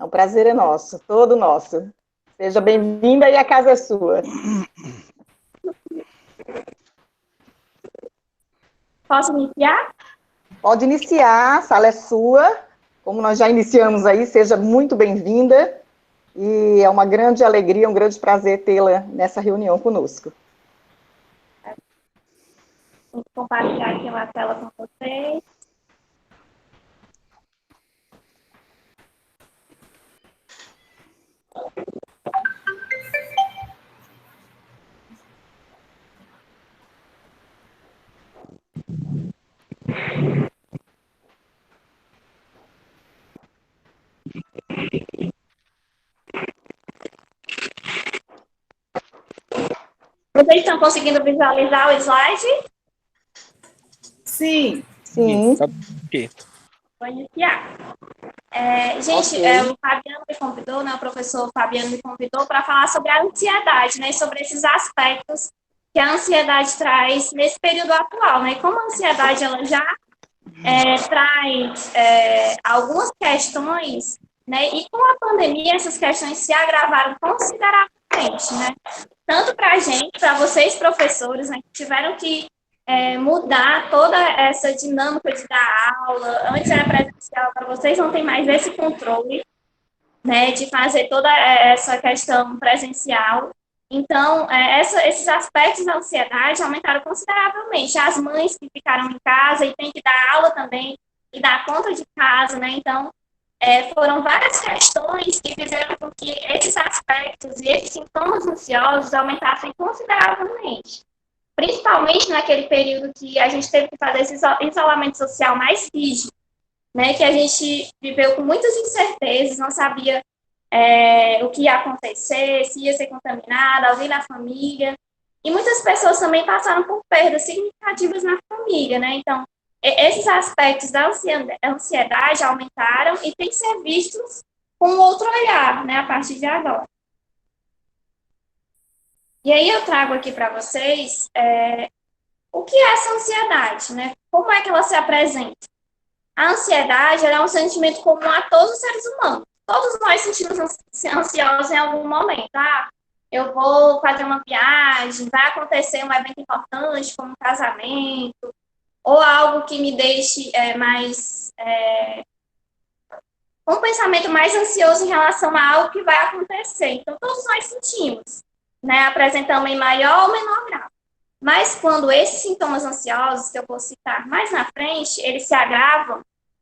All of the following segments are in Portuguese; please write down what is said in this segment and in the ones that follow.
O prazer é nosso, todo nosso. Seja bem-vinda e a casa é sua. Posso iniciar? Pode iniciar, a sala é sua. Como nós já iniciamos aí, seja muito bem-vinda. E é uma grande alegria, um grande prazer tê-la nessa reunião conosco. Vou compartilhar aqui uma tela com vocês. Vocês estão conseguindo visualizar o slide? Sim. Sim. Ok. Vou iniciar. Gente, Ok. o Fabiano me convidou, né, o professor Fabiano me convidou para falar sobre a ansiedade, né, sobre esses aspectos que a ansiedade traz nesse período atual, né, como a ansiedade ela já traz algumas questões, né, e com a pandemia essas questões se agravaram consideravelmente, né, tanto para a gente, para vocês professores, né, que tiveram que mudar toda essa dinâmica de dar aula. Antes era presencial, para vocês não tem mais esse controle, né, de fazer toda essa questão presencial. Então, esses aspectos da ansiedade aumentaram consideravelmente. As mães que ficaram em casa e têm que dar aula também e dar conta de casa, né? Então, foram várias questões que fizeram com que esses aspectos e esses sintomas ansiosos aumentassem consideravelmente. Principalmente naquele período que a gente teve que fazer esse isolamento social mais rígido, né, que a gente viveu com muitas incertezas, não sabia o que ia acontecer, se ia ser contaminada, alguém na família. E muitas pessoas também passaram por perdas significativas na família, né? Então, esses aspectos da ansiedade aumentaram e têm que ser vistos com outro olhar, né, a partir de agora. E aí eu trago aqui para vocês o que é essa ansiedade, né? Como é que ela se apresenta? A ansiedade é um sentimento comum a todos os seres humanos. Todos nós sentimos ansiosos em algum momento. Eu vou fazer uma viagem, vai acontecer um evento importante, como um casamento, ou algo que me deixe com um pensamento mais ansioso em relação a algo que vai acontecer. Então, todos nós sentimos, né? Apresentamos em maior ou menor grau. Mas quando esses sintomas ansiosos, que eu vou citar mais na frente, eles se agravam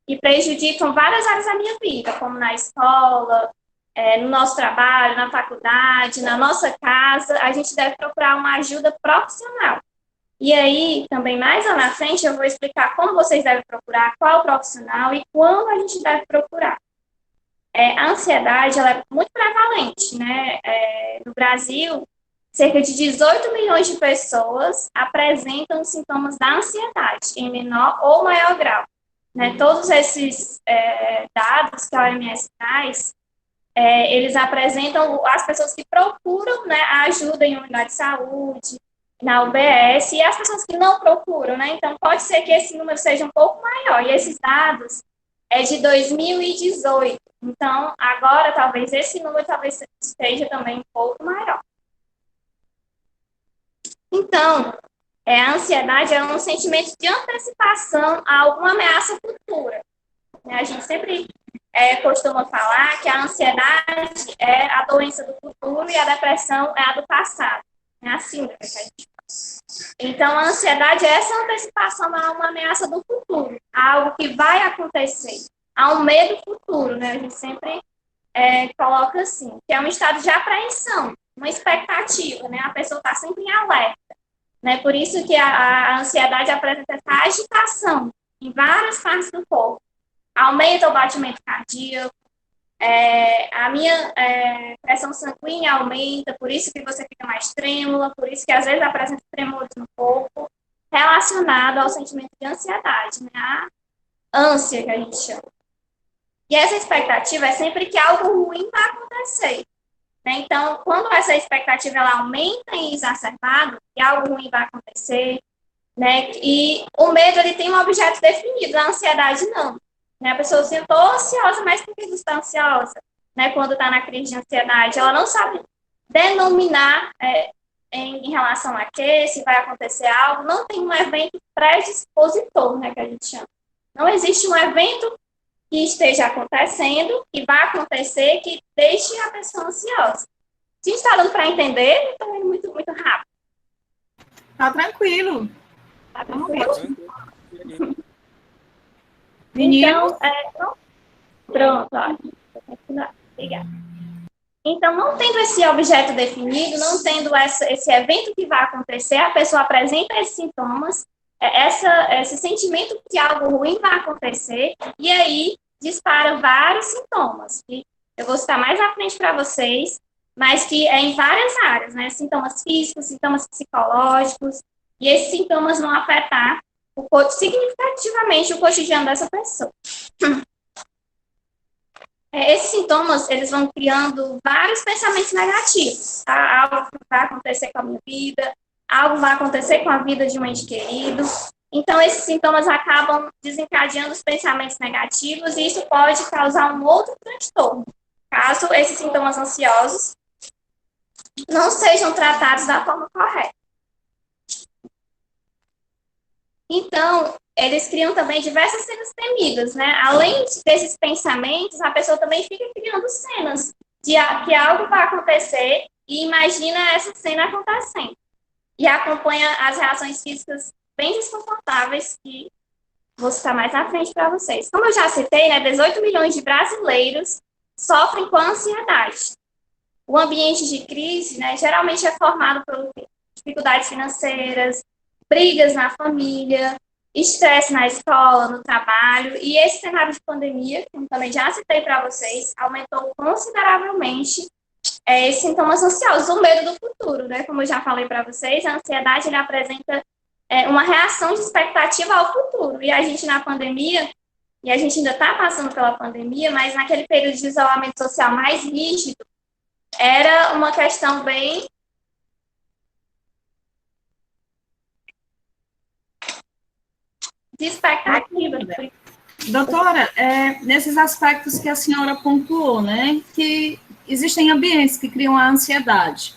e prejudicam várias áreas da minha vida, como na escola, no nosso trabalho, na faculdade, na nossa casa, a gente deve procurar uma ajuda profissional. E aí, também mais lá na frente, eu vou explicar como vocês devem procurar, qual profissional e quando a gente deve procurar. A ansiedade, ela é muito prevalente, né? No Brasil, cerca de 18 milhões de pessoas apresentam sintomas da ansiedade, em menor ou maior grau. Né? Todos esses dados que a OMS traz, eles apresentam as pessoas que procuram, né, a ajuda em unidade de saúde, na UBS, e as pessoas que não procuram. Né? Então, pode ser que esse número seja um pouco maior. E esses dados é de 2018. Então, agora, talvez esse número talvez esteja também um pouco maior. Então, a ansiedade é um sentimento de antecipação a alguma ameaça futura. A gente sempre costuma falar que a ansiedade é a doença do futuro e a depressão é a do passado. É a síndrome que a gente faz. Então, a ansiedade é essa antecipação a uma ameaça do futuro, a algo que vai acontecer, a um medo futuro, né? A gente sempre coloca assim, que é um estado de apreensão, uma expectativa, né? A pessoa está sempre em alerta. Né? Por isso que a ansiedade apresenta essa agitação em várias partes do corpo. Aumenta o batimento cardíaco, a minha pressão sanguínea aumenta, por isso que você fica mais trêmula, por isso que às vezes apresenta tremores no corpo, relacionado ao sentimento de ansiedade, né? A ânsia que a gente chama. E essa expectativa é sempre que algo ruim vai acontecer. Né? Então, quando essa expectativa ela aumenta em exacerbado, que algo ruim vai acontecer, né? E o medo ele tem um objeto definido, a ansiedade não. Né? A pessoa assim, eu estou ansiosa, mas por que você está ansiosa? né, quando está na crise de ansiedade, ela não sabe denominar em relação a quê, se vai acontecer algo, não tem um evento predispositor, né, que a gente chama. Não existe um evento que esteja acontecendo, que vai acontecer, que deixe a pessoa ansiosa. Se está dando para entender, estou indo muito, muito rápido. Tá tranquilo. Tá tranquilo? Meninos? Então, pronto, ó. Obrigada. Então, não tendo esse objeto definido, não tendo esse evento que vai acontecer, a pessoa apresenta esses sintomas, esse sentimento que algo ruim vai acontecer, e aí dispara vários sintomas, que eu vou citar mais à frente para vocês, mas que é em várias áreas, né? Sintomas físicos, sintomas psicológicos, e esses sintomas vão afetar significativamente o cotidiano dessa pessoa. Esses sintomas, eles vão criando vários pensamentos negativos, tá? Algo vai acontecer com a minha vida, algo vai acontecer com a vida de um ente querido. Então, esses sintomas acabam desencadeando os pensamentos negativos e isso pode causar um outro transtorno, caso esses sintomas ansiosos não sejam tratados da forma correta. Então, eles criam também diversas cenas temidas, né? Além desses pensamentos, a pessoa também fica criando cenas de que algo vai acontecer e imagina essa cena acontecendo. E acompanha as reações físicas bem desconfortáveis que vou citar mais à frente para vocês. Como eu já citei, né, 18 milhões de brasileiros sofrem com ansiedade. O ambiente de crise, né, geralmente é formado por dificuldades financeiras, brigas na família, estresse na escola, no trabalho, e esse cenário de pandemia, como também já citei para vocês, aumentou consideravelmente esses sintomas ansiosos, o medo do futuro, né? Como eu já falei para vocês, a ansiedade ele apresenta uma reação de expectativa ao futuro, e a gente na pandemia, e a gente ainda está passando pela pandemia, mas naquele período de isolamento social mais rígido, era uma questão bem de expectativa. Doutora, nesses aspectos que a senhora pontuou, né, que existem ambientes que criam a ansiedade.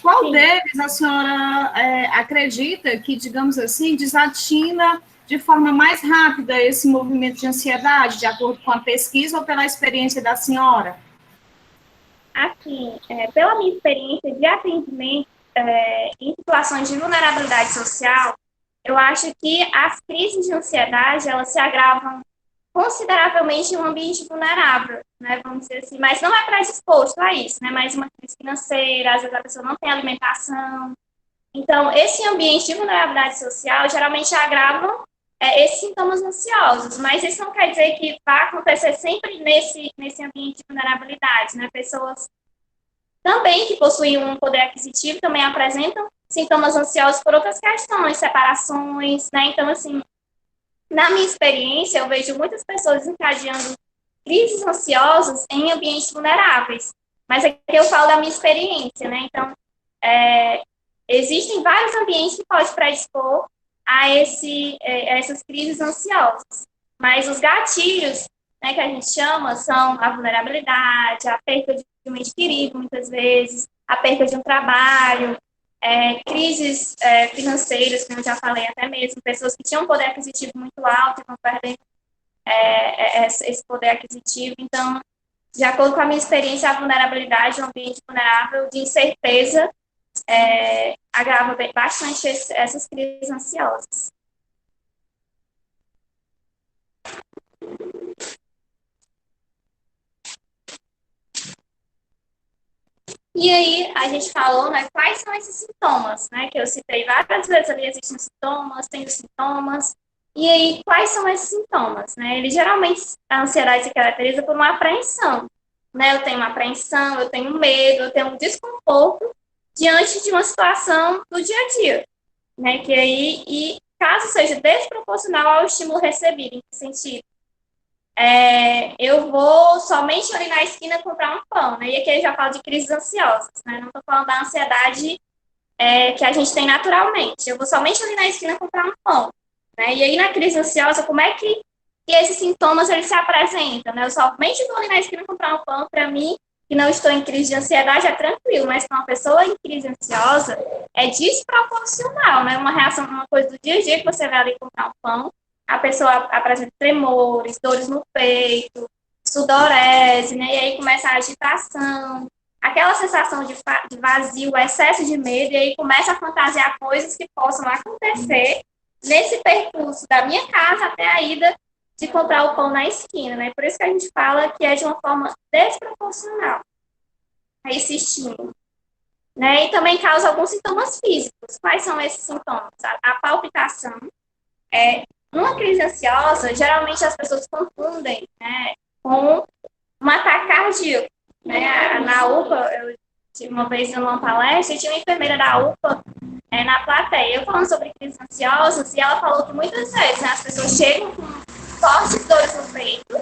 Qual Sim. deles a senhora acredita que, digamos assim, desatina de forma mais rápida esse movimento de ansiedade, de acordo com a pesquisa ou pela experiência da senhora? Assim, pela minha experiência de atendimento em situações de vulnerabilidade social, eu acho que as crises de ansiedade, elas se agravam consideravelmente em um ambiente vulnerável, né, vamos dizer assim, mas não é predisposto a isso, né, mas uma crise financeira, às vezes a pessoa não tem alimentação. Então, esse ambiente de vulnerabilidade social geralmente agravam esses sintomas ansiosos, mas isso não quer dizer que vai acontecer sempre nesse ambiente de vulnerabilidade, né, pessoas também que possuem um poder aquisitivo também apresentam sintomas ansiosos por outras questões, separações, né, então, assim, na minha experiência, eu vejo muitas pessoas desencadeando crises ansiosas em ambientes vulneráveis. Mas aqui eu falo da minha experiência, né? Então, existem vários ambientes que podem predispor a essas crises ansiosas. Mas os gatilhos, né, que a gente chama são a vulnerabilidade, a perda de um ente querido, muitas vezes, a perda de um trabalho, crises financeiras, como eu já falei até mesmo, pessoas que tinham um poder aquisitivo muito alto e estão perdendo esse poder aquisitivo. Então, de acordo com a minha experiência, a vulnerabilidade, um ambiente vulnerável de incerteza, agrava bastante essas crises ansiosas. E aí, a gente falou, né, quais são esses sintomas, né, que eu citei várias vezes ali, existem sintomas, tem os sintomas, e aí, quais são esses sintomas, né? Geralmente, a ansiedade se caracteriza por uma apreensão, né, eu tenho uma apreensão, eu tenho medo, eu tenho um desconforto diante de uma situação do dia a dia, né, que aí, e caso seja desproporcional ao estímulo recebido, em que sentido? Eu vou somente ali na esquina comprar um pão, né? E aqui eu já falo de crises ansiosas, né? Não estou falando da ansiedade que a gente tem naturalmente. Eu vou somente ali na esquina comprar um pão, né? E aí na crise ansiosa, como que esses sintomas eles se apresentam, né? Eu somente vou ali na esquina comprar um pão, para mim, que não estou em crise de ansiedade, é tranquilo, mas para uma pessoa em crise ansiosa, é desproporcional, né? Uma reação, uma coisa do dia a dia que você vai ali comprar um pão, a pessoa apresenta tremores, dores no peito, sudorese, né? E aí começa a agitação, aquela sensação de vazio, excesso de medo, e aí começa a fantasiar coisas que possam acontecer nesse percurso da minha casa até a ida de comprar o pão na esquina, né? Por isso que a gente fala que é de uma forma desproporcional esse estímulo, né? E também causa alguns sintomas físicos. Quais são esses sintomas? A palpitação. Numa crise ansiosa, geralmente as pessoas confundem, né, com um ataque cardíaco, né? Na UPA, uma vez numa palestra, e tinha uma enfermeira da UPA na plateia, eu falando sobre crises ansiosas, e ela falou que muitas vezes, né, as pessoas chegam com fortes dores no peito,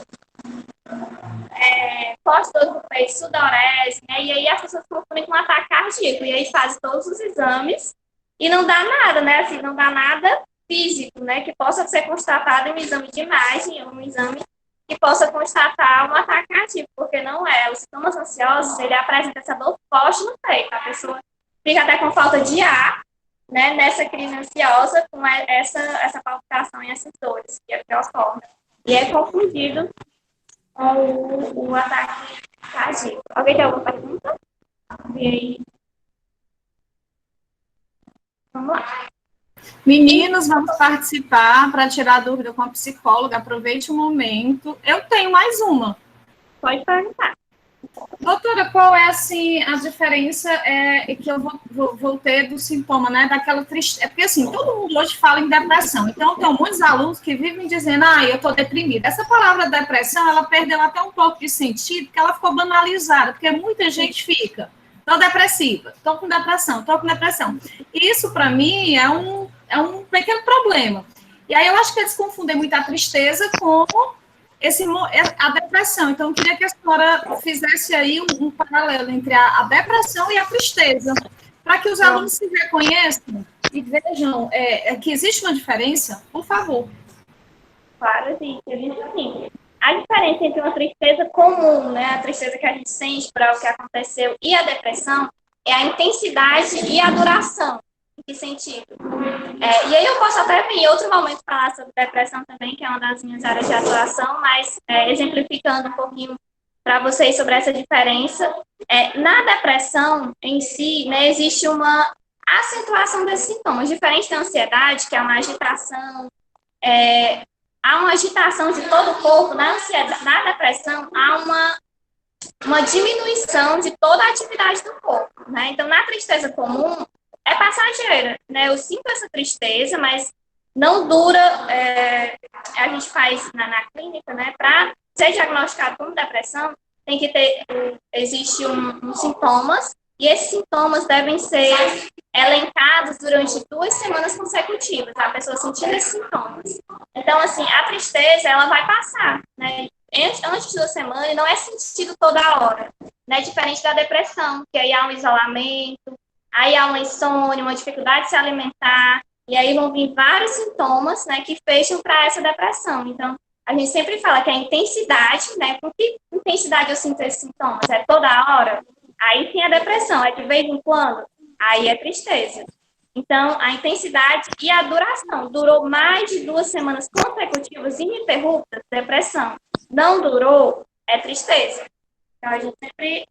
fortes dores no peito, sudorese, né, e aí as pessoas confundem com um ataque cardíaco, e aí fazem todos os exames, e não dá nada, né, assim, não dá nada físico, né, que possa ser constatado em um exame de imagem, um exame que possa constatar um ataque cardíaco, porque não é. Os sintomas ansiosos, ele apresenta essa dor forte no peito, a pessoa fica até com falta de ar, né, nessa crise ansiosa, com essa palpitação e essas dores que ocorrem. E é confundido com o ataque cardíaco. Alguém tem alguma pergunta? E aí? Vamos lá. Meninos, vamos participar para tirar dúvida com a psicóloga. Aproveite o momento. Eu tenho mais uma. Pode perguntar. Doutora, qual é, assim, a diferença que eu vou ter do sintoma, né, daquela tristeza? Porque, assim, todo mundo hoje fala em depressão. Então, tem muitos alunos que vivem dizendo, eu estou deprimida. Essa palavra depressão, ela perdeu até um pouco de sentido, porque ela ficou banalizada, porque muita gente fica, estou depressiva, estou com depressão, estou com depressão. E isso, para mim, é um pequeno problema. E aí, eu acho que eles confundem muito a tristeza com a depressão. Então, eu queria que a senhora fizesse aí um paralelo entre a depressão e a tristeza, para que os alunos se reconheçam e vejam que existe uma diferença, por favor. Claro, sim. Sim. A diferença entre uma tristeza comum, né, a tristeza que a gente sente por algo que aconteceu, e a depressão, é a intensidade e a duração. Em que sentido? E aí eu posso até em outro momento falar sobre depressão também, que é uma das minhas áreas de atuação, mas exemplificando um pouquinho para vocês sobre essa diferença. Na depressão em si, né, existe uma acentuação desses sintomas, diferente da ansiedade, que é uma agitação, há uma agitação de todo o corpo. Na depressão, há uma diminuição de toda a atividade do corpo, né? Então, na tristeza comum, é passageira, né? Eu sinto essa tristeza, mas não dura. A gente faz na clínica, né? Para ser diagnosticado como depressão, tem que existe uns sintomas, e esses sintomas devem ser elencados durante 2 semanas consecutivas, a pessoa sentindo esses sintomas. Então, assim, a tristeza, ela vai passar, né? Antes de 2 semanas, e não é sentido toda hora, né? Diferente da depressão, que aí há um isolamento, aí há uma insônia, uma dificuldade de se alimentar, e aí vão vir vários sintomas, né, que fecham para essa depressão. Então, a gente sempre fala que a intensidade, né, com que intensidade eu sinto esses sintomas? É toda hora? Aí sim é depressão. É de vez em quando? Aí é tristeza. Então, a intensidade e a duração. Durou mais de 2 semanas consecutivas ininterruptas, depressão. Não durou, é tristeza. Então, a gente sempre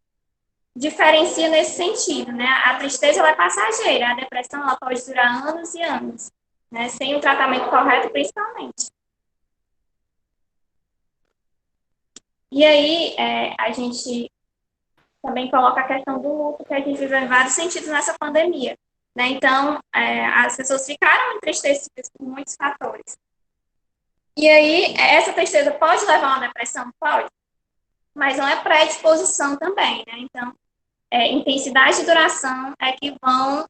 diferencia nesse sentido, né? A tristeza, ela é passageira, a depressão, ela pode durar anos e anos, né? Sem o tratamento correto, principalmente. E aí, a gente também coloca a questão do luto, que a gente viveu em vários sentidos nessa pandemia, né? Então, as pessoas ficaram entristecidas por muitos fatores. E aí, essa tristeza pode levar a uma depressão? Pode. Mas não é predisposição também, né? Então, intensidade e duração é que vão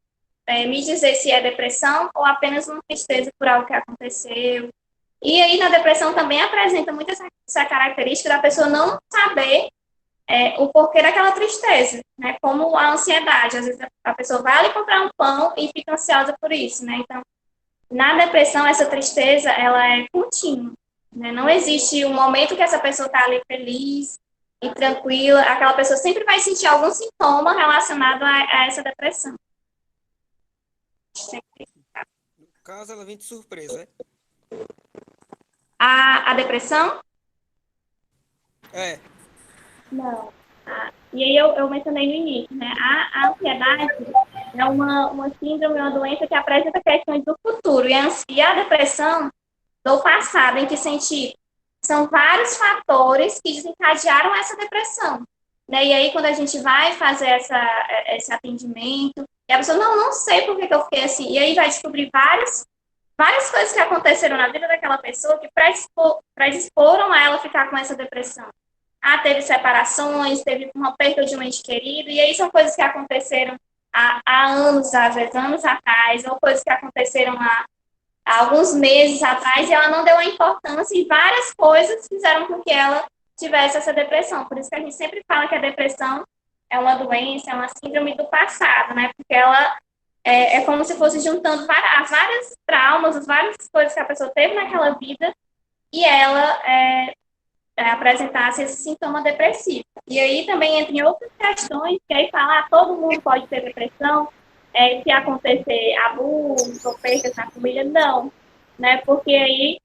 me dizer se é depressão ou apenas uma tristeza por algo que aconteceu. E aí, na depressão também apresenta muito essa característica da pessoa não saber o porquê daquela tristeza, né? Como a ansiedade. Às vezes a pessoa vai ali comprar um pão e fica ansiosa por isso, né? Então, na depressão, essa tristeza, ela é contínua, né? Não existe um momento que essa pessoa está ali feliz e tranquila, aquela pessoa sempre vai sentir algum sintoma relacionado a essa depressão. No caso, ela vem de surpresa, é? A depressão? É. Não. E aí eu mencionei no início, né? A ansiedade é uma síndrome, uma doença que apresenta questões do futuro. E a depressão do passado, em que sentido? São vários fatores que desencadearam essa depressão. Né? E aí, quando a gente vai fazer esse atendimento, e a pessoa, não sei por que eu fiquei assim. E aí vai descobrir várias coisas que aconteceram na vida daquela pessoa que predisporam a ela ficar com essa depressão. Teve separações, teve uma perda de um ente querido, e aí são coisas que aconteceram há anos, às vezes anos atrás, ou coisas que aconteceram há alguns meses atrás, e ela não deu a importância, e várias coisas fizeram com que ela tivesse essa depressão. Por isso que a gente sempre fala que a depressão é uma doença, é uma síndrome do passado, né? Porque ela é como se fosse juntando vários traumas, as várias coisas que a pessoa teve naquela vida, e ela apresentasse esse sintoma depressivo. E aí também entra em outras questões, que aí fala, todo mundo pode ter depressão, se acontecer abuso ou perdas na família, não, né? Porque aí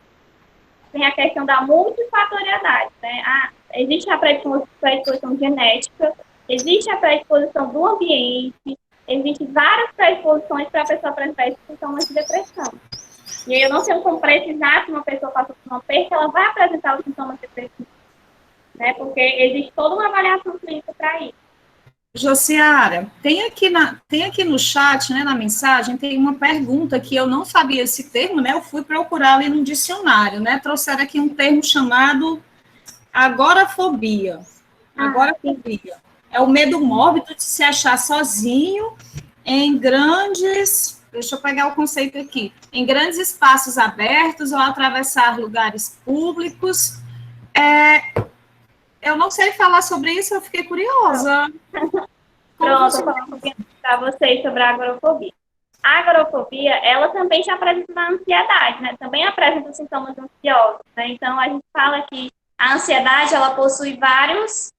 tem a questão da multifatoriedade, né? Existe a predisposição genética, existe a predisposição do ambiente, existem várias predisposições para a pessoa apresentar esses sintomas de depressão. E aí eu não sei como precisar que uma pessoa passou por uma perda, ela vai apresentar os sintomas depressivos, né? Porque existe toda uma avaliação clínica para isso. Josiara, tem aqui no chat, né, na mensagem, tem uma pergunta que eu não sabia esse termo, né? Eu fui procurar ali no dicionário, né? Trouxeram aqui um termo chamado agorafobia. Agorafobia. É o medo mórbido de se achar sozinho em grandes... Deixa eu pegar o conceito aqui. Em grandes espaços abertos ou atravessar lugares públicos. Eu não sei falar sobre isso, eu fiquei curiosa. Pronto, vou falar um pouquinho para vocês sobre a agorafobia. A agorafobia, ela também se apresenta na ansiedade, né? Também apresenta sintomas ansiosos, né? Então, a gente fala que a ansiedade, ela possui vários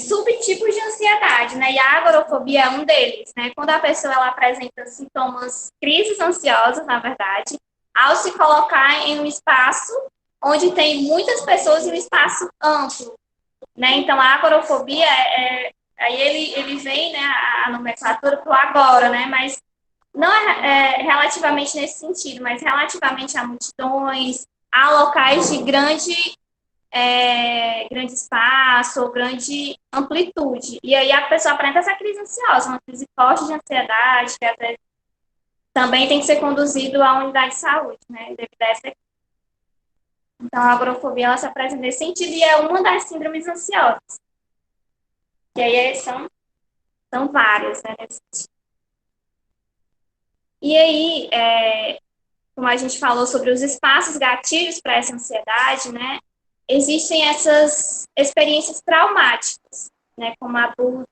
subtipos de ansiedade, né? E a agorafobia é um deles, né? Quando a pessoa, ela apresenta sintomas, crises ansiosas, na verdade, ao se colocar em um espaço onde tem muitas pessoas em um espaço amplo, né? Então, a agorafobia aí ele vem, né, a nomenclatura para o agora, né? Mas não relativamente nesse sentido, mas relativamente a multidões, a locais de grande espaço ou grande amplitude. E aí a pessoa apresenta essa crise ansiosa, uma crise forte de ansiedade, que às vezes também tem que ser conduzido à unidade de saúde, né? Devido a essa. Então, a agorafobia, ela se apresenta nesse sentido e é uma das síndromes ansiosas. E aí são várias, né? E aí, como a gente falou sobre os espaços gatilhos para essa ansiedade, né? Existem essas experiências traumáticas, né? Como abuso,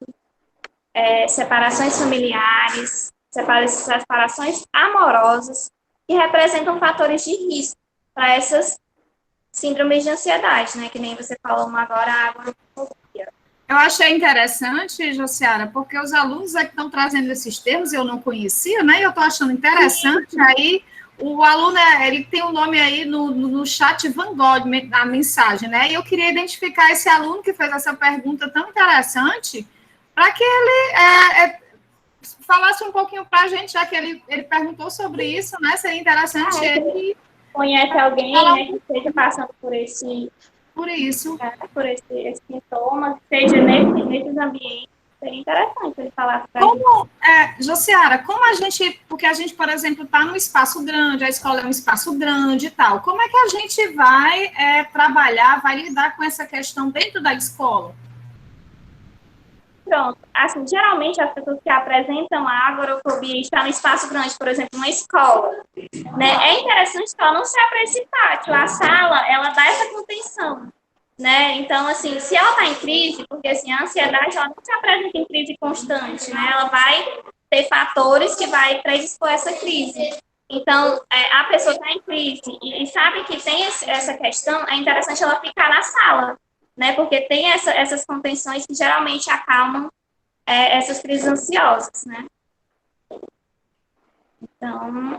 separações familiares, separações amorosas, que representam fatores de risco para essas síndromes de ansiedade, né? Que nem você falou agora, a agorafobia. Eu achei interessante, Josiara, porque os alunos que estão trazendo esses termos, eu não conhecia, né? E eu estou achando interessante. Aí, o aluno, ele tem um nome aí no chat Van Gogh, da mensagem, né? E eu queria identificar esse aluno que fez essa pergunta tão interessante, para que ele falasse um pouquinho para a gente, já que ele perguntou sobre isso, né? Seria interessante ele... Conhece alguém, né, que esteja passando por esse sintoma, seja nesses ambientes, seria interessante ele falar para gente. Josiara, porque a gente, por exemplo, está num espaço grande, a escola é um espaço grande e tal, como é que a gente vai trabalhar, vai lidar com essa questão dentro da escola? Pronto, assim, geralmente as pessoas que apresentam a agorafobia estão no espaço grande, por exemplo, uma escola, né? É interessante que ela não se abra esse pátio, a sala, ela dá essa contenção, né? Então, assim, se ela está em crise, porque assim, a ansiedade, ela não se apresenta em crise constante, né? Ela vai ter fatores que vai predispor essa crise. Então, a pessoa está em crise e sabe que tem essa questão, é interessante ela ficar na sala, né? Porque tem essas contenções que geralmente acalmam essas crises ansiosas, né? Então,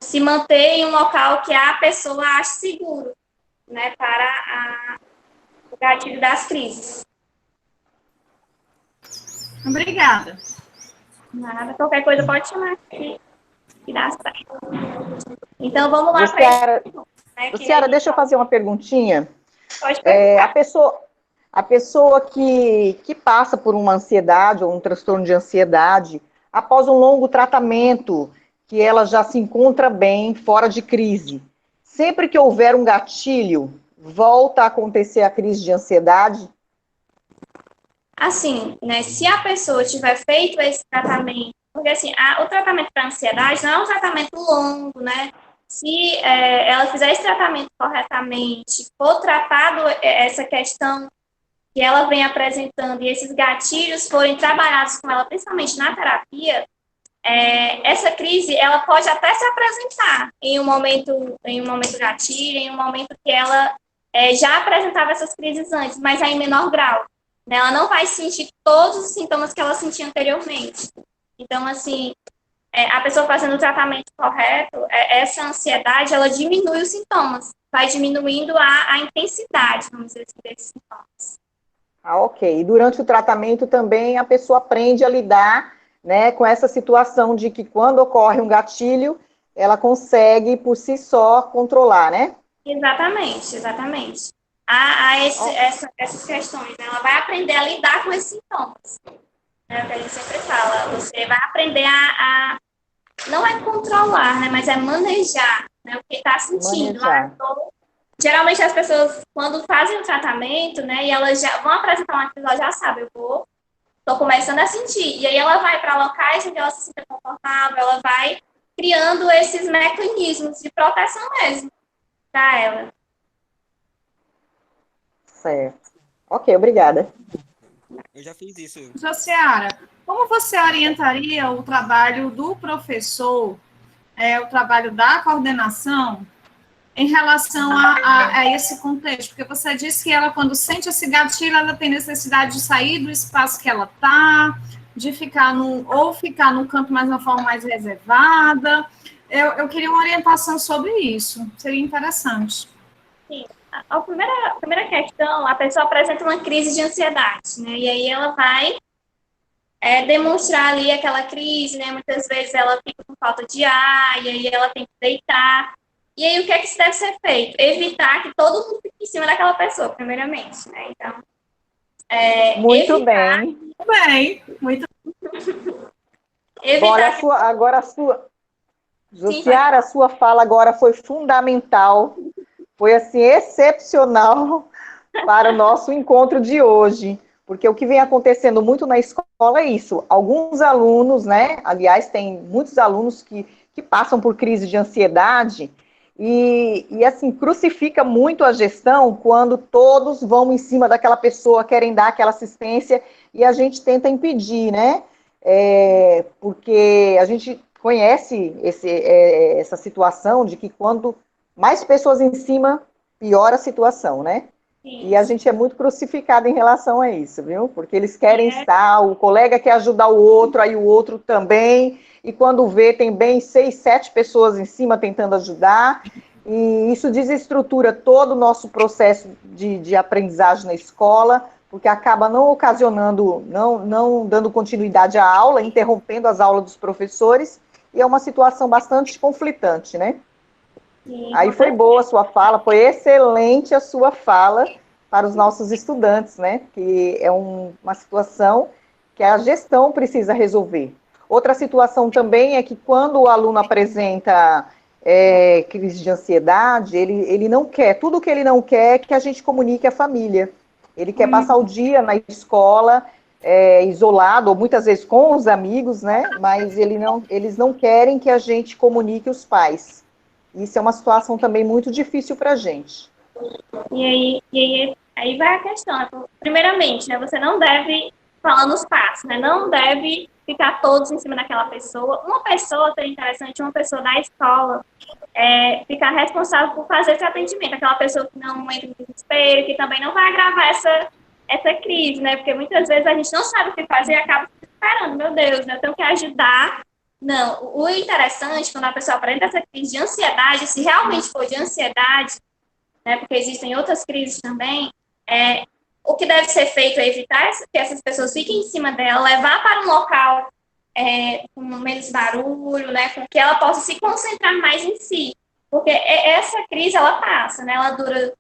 se manter em um local que a pessoa ache seguro, né, para o gatilho das crises. Obrigada. Nada, qualquer coisa pode chamar aqui e dá certo. Então, vamos lá Luciara, né, Luciara, deixa eu fazer uma perguntinha. Pode perguntar. A pessoa que passa por uma ansiedade ou um transtorno de ansiedade, após um longo tratamento, que ela já se encontra bem, fora de crise, sempre que houver um gatilho, volta a acontecer a crise de ansiedade? Assim, né, se a pessoa tiver feito esse tratamento, porque assim, o tratamento para ansiedade não é um tratamento longo, né? Se ela fizer esse tratamento corretamente, for tratado essa questão que ela vem apresentando e esses gatilhos forem trabalhados com ela, principalmente na terapia, essa crise, ela pode até se apresentar em um momento gatilho, em um momento que ela já apresentava essas crises antes, mas aí em menor grau. Né? Ela não vai sentir todos os sintomas que ela sentia anteriormente. Então, assim, a pessoa fazendo o tratamento correto, essa ansiedade, ela diminui os sintomas, vai diminuindo a intensidade, vamos dizer assim, desses sintomas. Ah, ok. E durante o tratamento também a pessoa aprende a lidar, né, com essa situação de que quando ocorre um gatilho, ela consegue por si só controlar, né? Exatamente. Há essas questões, né? Ela vai aprender a lidar com esses sintomas. É o que a gente sempre fala. Você vai aprender não é controlar, né? Mas é manejar, né, o que está sentindo. Geralmente as pessoas, quando fazem o tratamento, né, e elas já vão apresentar uma crise, ela já sabe, estou começando a sentir. E aí ela vai para locais onde ela se sinta confortável, ela vai criando esses mecanismos de proteção mesmo para ela. Certo. Ok, obrigada. Eu já fiz isso. Josiara, como você orientaria o trabalho do professor, o trabalho da coordenação, em relação a esse contexto? Porque você disse que ela, quando sente esse gatilho, ela tem necessidade de sair do espaço que ela está, de ficar no canto mais de uma forma mais reservada. Eu queria uma orientação sobre isso, seria interessante. Sim. A primeira questão, a pessoa apresenta uma crise de ansiedade, né? E aí ela vai demonstrar ali aquela crise, né? Muitas vezes ela fica com falta de ar, e aí ela tem que deitar. E aí o que é que deve ser feito? Evitar que todo mundo fique em cima daquela pessoa, primeiramente, né? Então, muito bem. Muito Agora a sua... Josiara, a sua fala agora foi fundamental, foi assim, excepcional para o nosso encontro de hoje, porque o que vem acontecendo muito na escola é isso, alguns alunos, né, aliás, tem muitos alunos que passam por crise de ansiedade e assim, crucifica muito a gestão quando todos vão em cima daquela pessoa, querem dar aquela assistência e a gente tenta impedir, né, porque a gente conhece essa situação de que quando mais pessoas em cima, piora a situação, né? Sim. E a gente é muito crucificado em relação a isso, viu? Porque eles querem estar, o colega quer ajudar o outro, aí o outro também, e quando vê, tem bem 6, 7 pessoas em cima tentando ajudar, e isso desestrutura todo o nosso processo de aprendizagem na escola, porque acaba não ocasionando, não dando continuidade à aula, interrompendo as aulas dos professores, e é uma situação bastante conflitante, né? Sim, aí foi boa a sua fala, foi excelente a sua fala para os nossos estudantes, né? Que é uma situação que a gestão precisa resolver. Outra situação também é que quando o aluno apresenta crise de ansiedade, ele não quer, tudo que ele não quer é que a gente comunique à família. Ele quer passar o dia na escola, isolado, ou muitas vezes com os amigos, né? Mas eles não querem que a gente comunique os pais. Isso é uma situação também muito difícil para a gente. E aí vai a questão, né? Primeiramente, né, você não deve falar nos passos, né? Não deve ficar todos em cima daquela pessoa. Uma pessoa, seria interessante, uma pessoa da escola, ficar responsável por fazer esse atendimento. Aquela pessoa que não entra em desespero, que também não vai agravar essa crise, né? Porque muitas vezes a gente não sabe o que fazer e acaba se esperando, meu Deus, né? Eu tenho que ajudar. Não, o interessante, quando a pessoa apresenta essa crise de ansiedade, se realmente for de ansiedade, né? Porque existem outras crises também, o que deve ser feito é evitar que essas pessoas fiquem em cima dela, levar para um local com menos barulho, né, com que ela possa se concentrar mais em si. Porque essa crise, ela passa, né, ela dura...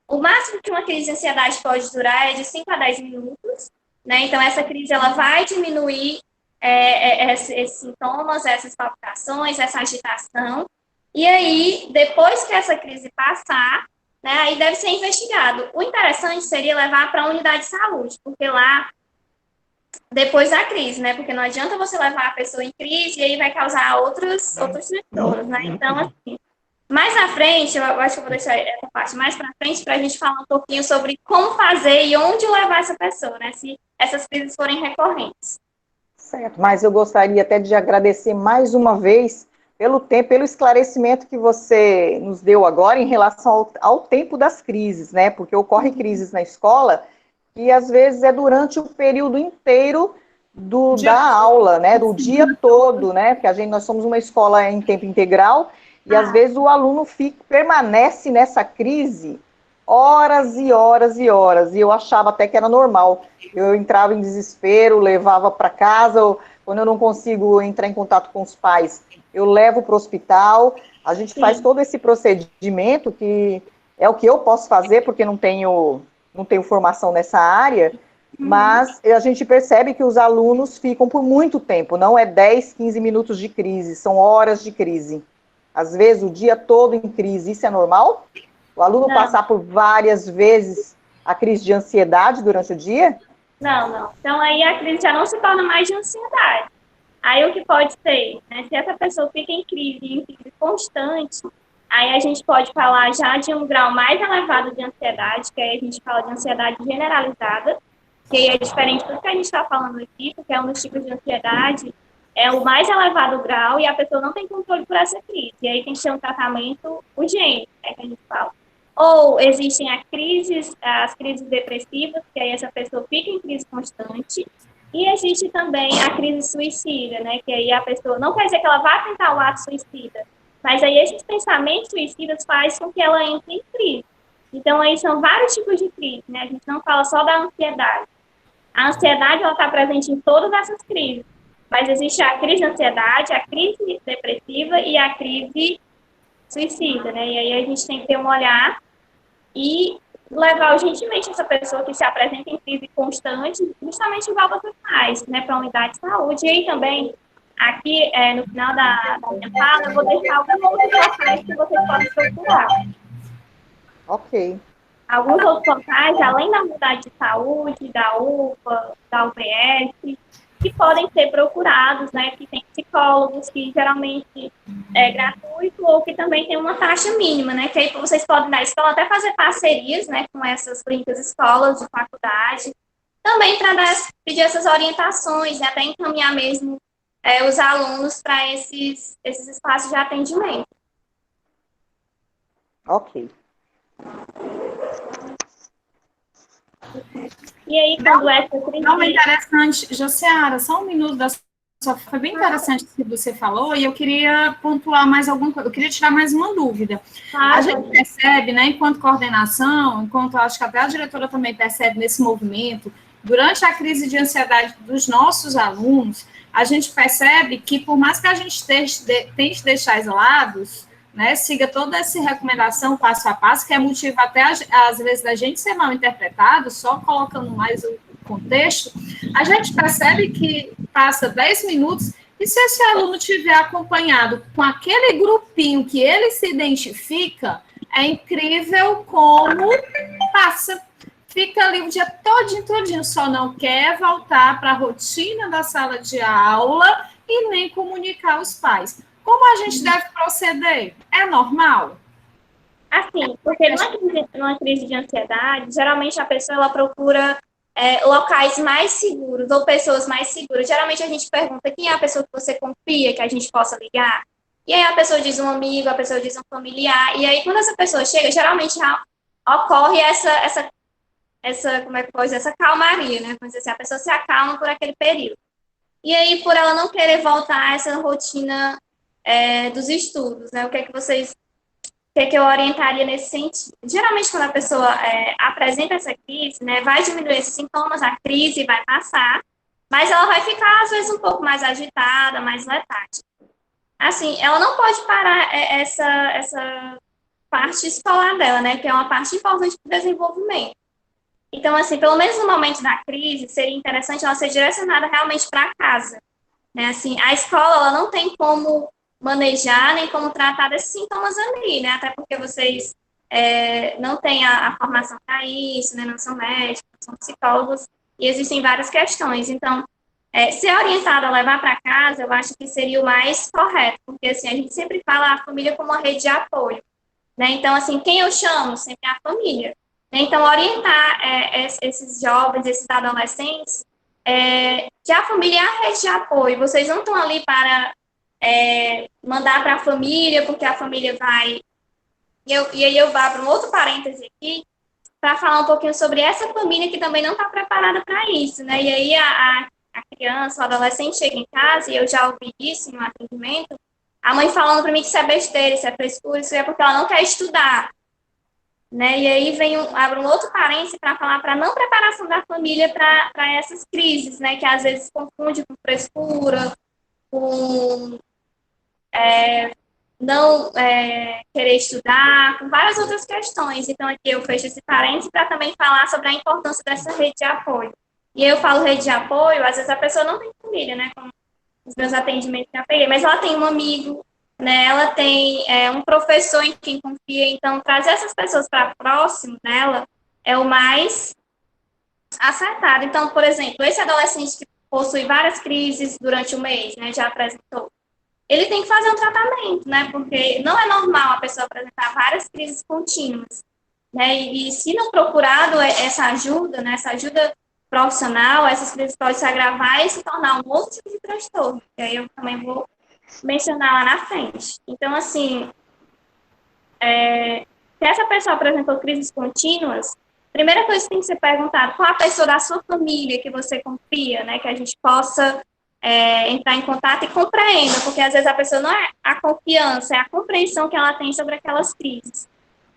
O máximo que uma crise de ansiedade pode durar é de 5 a 10 minutos, né, então essa crise, ela vai diminuir esses sintomas, essas palpitações, essa agitação, e aí, depois que essa crise passar, né, aí deve ser investigado. O interessante seria levar para a unidade de saúde, porque lá, depois da crise, né, porque não adianta você levar a pessoa em crise e aí vai causar outros transtornos, né, então, assim, mais à frente, eu acho que eu vou deixar essa parte mais para frente para a gente falar um pouquinho sobre como fazer e onde levar essa pessoa, né, se essas crises forem recorrentes. Certo, mas eu gostaria até de agradecer mais uma vez pelo tempo, pelo esclarecimento que você nos deu agora em relação ao tempo das crises, né? Porque ocorre crises na escola e às vezes é durante o período inteiro da aula, né? Do dia todo, né? Porque nós somos uma escola em tempo integral e às vezes o aluno permanece nessa crise horas e horas e horas, e eu achava até que era normal. Eu entrava em desespero, levava para casa, quando eu não consigo entrar em contato com os pais, eu levo para o hospital, a gente faz todo esse procedimento, que é o que eu posso fazer, porque não tenho formação nessa área, mas a gente percebe que os alunos ficam por muito tempo, não é 10, 15 minutos de crise, são horas de crise. Às vezes, o dia todo em crise, isso é normal? O aluno passar por várias vezes a crise de ansiedade durante o dia? Não. Então, aí a crise já não se torna mais de ansiedade. Aí o que pode ser, né, se essa pessoa fica em crise constante, aí a gente pode falar já de um grau mais elevado de ansiedade, que aí a gente fala de ansiedade generalizada, que aí é diferente do que a gente está falando aqui, porque é um dos tipos de ansiedade, é o mais elevado grau e a pessoa não tem controle por essa crise. E aí tem que ter um tratamento urgente, que a gente fala. Ou existem as crises depressivas, que aí essa pessoa fica em crise constante, e existe também a crise suicida, né, que aí a pessoa, não quer dizer que ela vá tentar o ato suicida, mas aí esses pensamentos suicidas fazem com que ela entre em crise. Então, aí são vários tipos de crise, né, a gente não fala só da ansiedade. A ansiedade, ela está presente em todas essas crises, mas existe a crise de ansiedade, a crise depressiva e a crise suicida, né, e aí a gente tem que ter um olhar e levar urgentemente essa pessoa que se apresenta em crise constante, justamente igual você faz, né, para a unidade de saúde. E aí também, aqui no final da minha fala, eu vou deixar alguns outros locais que vocês podem procurar. Ok. Alguns outros locais, além da unidade de saúde, da UPA, da UPS, que podem ser procurados, né, que tem psicólogos, que geralmente é gratuito, ou que também tem uma taxa mínima, né, que aí vocês podem na escola até fazer parcerias, né, com essas clínicas escolas de faculdade, também para pedir essas orientações, né, até encaminhar mesmo os alunos para esses espaços de atendimento. Ok. E aí, quando essa crise... Não, é interessante. Josiara, só um minuto da sua... Foi bem interessante o que você falou, e eu queria pontuar mais alguma coisa, eu queria tirar mais uma dúvida. A gente percebe, né, enquanto coordenação, enquanto acho que até a diretora também percebe nesse movimento, durante a crise de ansiedade dos nossos alunos, a gente percebe que, por mais que a gente tente deixar isolados, né, siga toda essa recomendação passo a passo, que é motivo até, às vezes, da gente ser mal interpretado, só colocando mais o contexto, a gente percebe que passa 10 minutos, e se esse aluno tiver acompanhado com aquele grupinho que ele se identifica, é incrível como passa. Fica ali o dia todinho, só não quer voltar para a rotina da sala de aula e nem comunicar aos pais. Como a gente deve proceder? É normal? Assim, porque numa crise de ansiedade, geralmente a pessoa ela procura locais mais seguros ou pessoas mais seguras. Geralmente a gente pergunta quem é a pessoa que você confia, que a gente possa ligar. E aí a pessoa diz um amigo, a pessoa diz um familiar, e aí quando essa pessoa chega, geralmente já ocorre como é que pode dizer, essa calmaria, né? Vamos dizer assim, a pessoa se acalma por aquele período. E aí, por ela não querer voltar a essa rotina dos estudos, né? O que é que eu orientaria nesse sentido? Geralmente, quando a pessoa apresenta essa crise, né, vai diminuir esses sintomas, a crise vai passar, mas ela vai ficar, às vezes, um pouco mais agitada, mais letárgica. Assim, ela não pode parar essa parte escolar dela, né, que é uma parte importante para o desenvolvimento. Então, assim, pelo menos no momento da crise, seria interessante ela ser direcionada realmente para casa, né? Assim, a escola, ela não tem como manejar nem como tratar desses sintomas ali, né? Até porque vocês não têm a formação para isso, né? Não são médicos, não são psicólogos, e existem várias questões. Então, ser orientada a levar para casa, eu acho que seria o mais correto, porque, assim, a gente sempre fala a família como uma rede de apoio, né? Então, assim, quem eu chamo? Sempre a família. Então, orientar esses jovens, esses adolescentes, que a família é a rede de apoio. Vocês não estão ali para mandar para a família, porque a família vai. E aí eu vou para um outro parêntese aqui, para falar um pouquinho sobre essa família que também não está preparada para isso, né? E aí a criança, o adolescente chega em casa, e eu já ouvi isso no atendimento, a mãe falando para mim que isso é besteira, isso é frescura, isso é porque ela não quer estudar, né? E aí abre um outro parênteses para falar para não preparação da família para essas crises, né? Que às vezes confunde com frescura, com não querer estudar, com várias outras questões. Então, aqui eu fecho esse parênteses para também falar sobre a importância dessa rede de apoio. E eu falo rede de apoio, às vezes a pessoa não tem família, né? Como os meus atendimentos já peguei, mas ela tem um amigo, né? Ela tem um professor em quem confia. Então, trazer essas pessoas para próximo dela é o mais acertado. Então, por exemplo, esse adolescente que possui várias crises durante o mês, né? Já apresentou, ele tem que fazer um tratamento, né? Porque não é normal a pessoa apresentar várias crises contínuas, né? E se não procurado essa ajuda, né? Essa ajuda profissional, essas crises podem se agravar e se tornar um outro tipo de transtorno. Que aí eu também vou mencionar lá na frente. Então, assim, se essa pessoa apresentou crises contínuas, primeira coisa que tem que ser perguntado, qual a pessoa da sua família que você confia, né? Que a gente possa entrar em contato e compreenda, porque às vezes a pessoa não é a confiança, é a compreensão que ela tem sobre aquelas crises.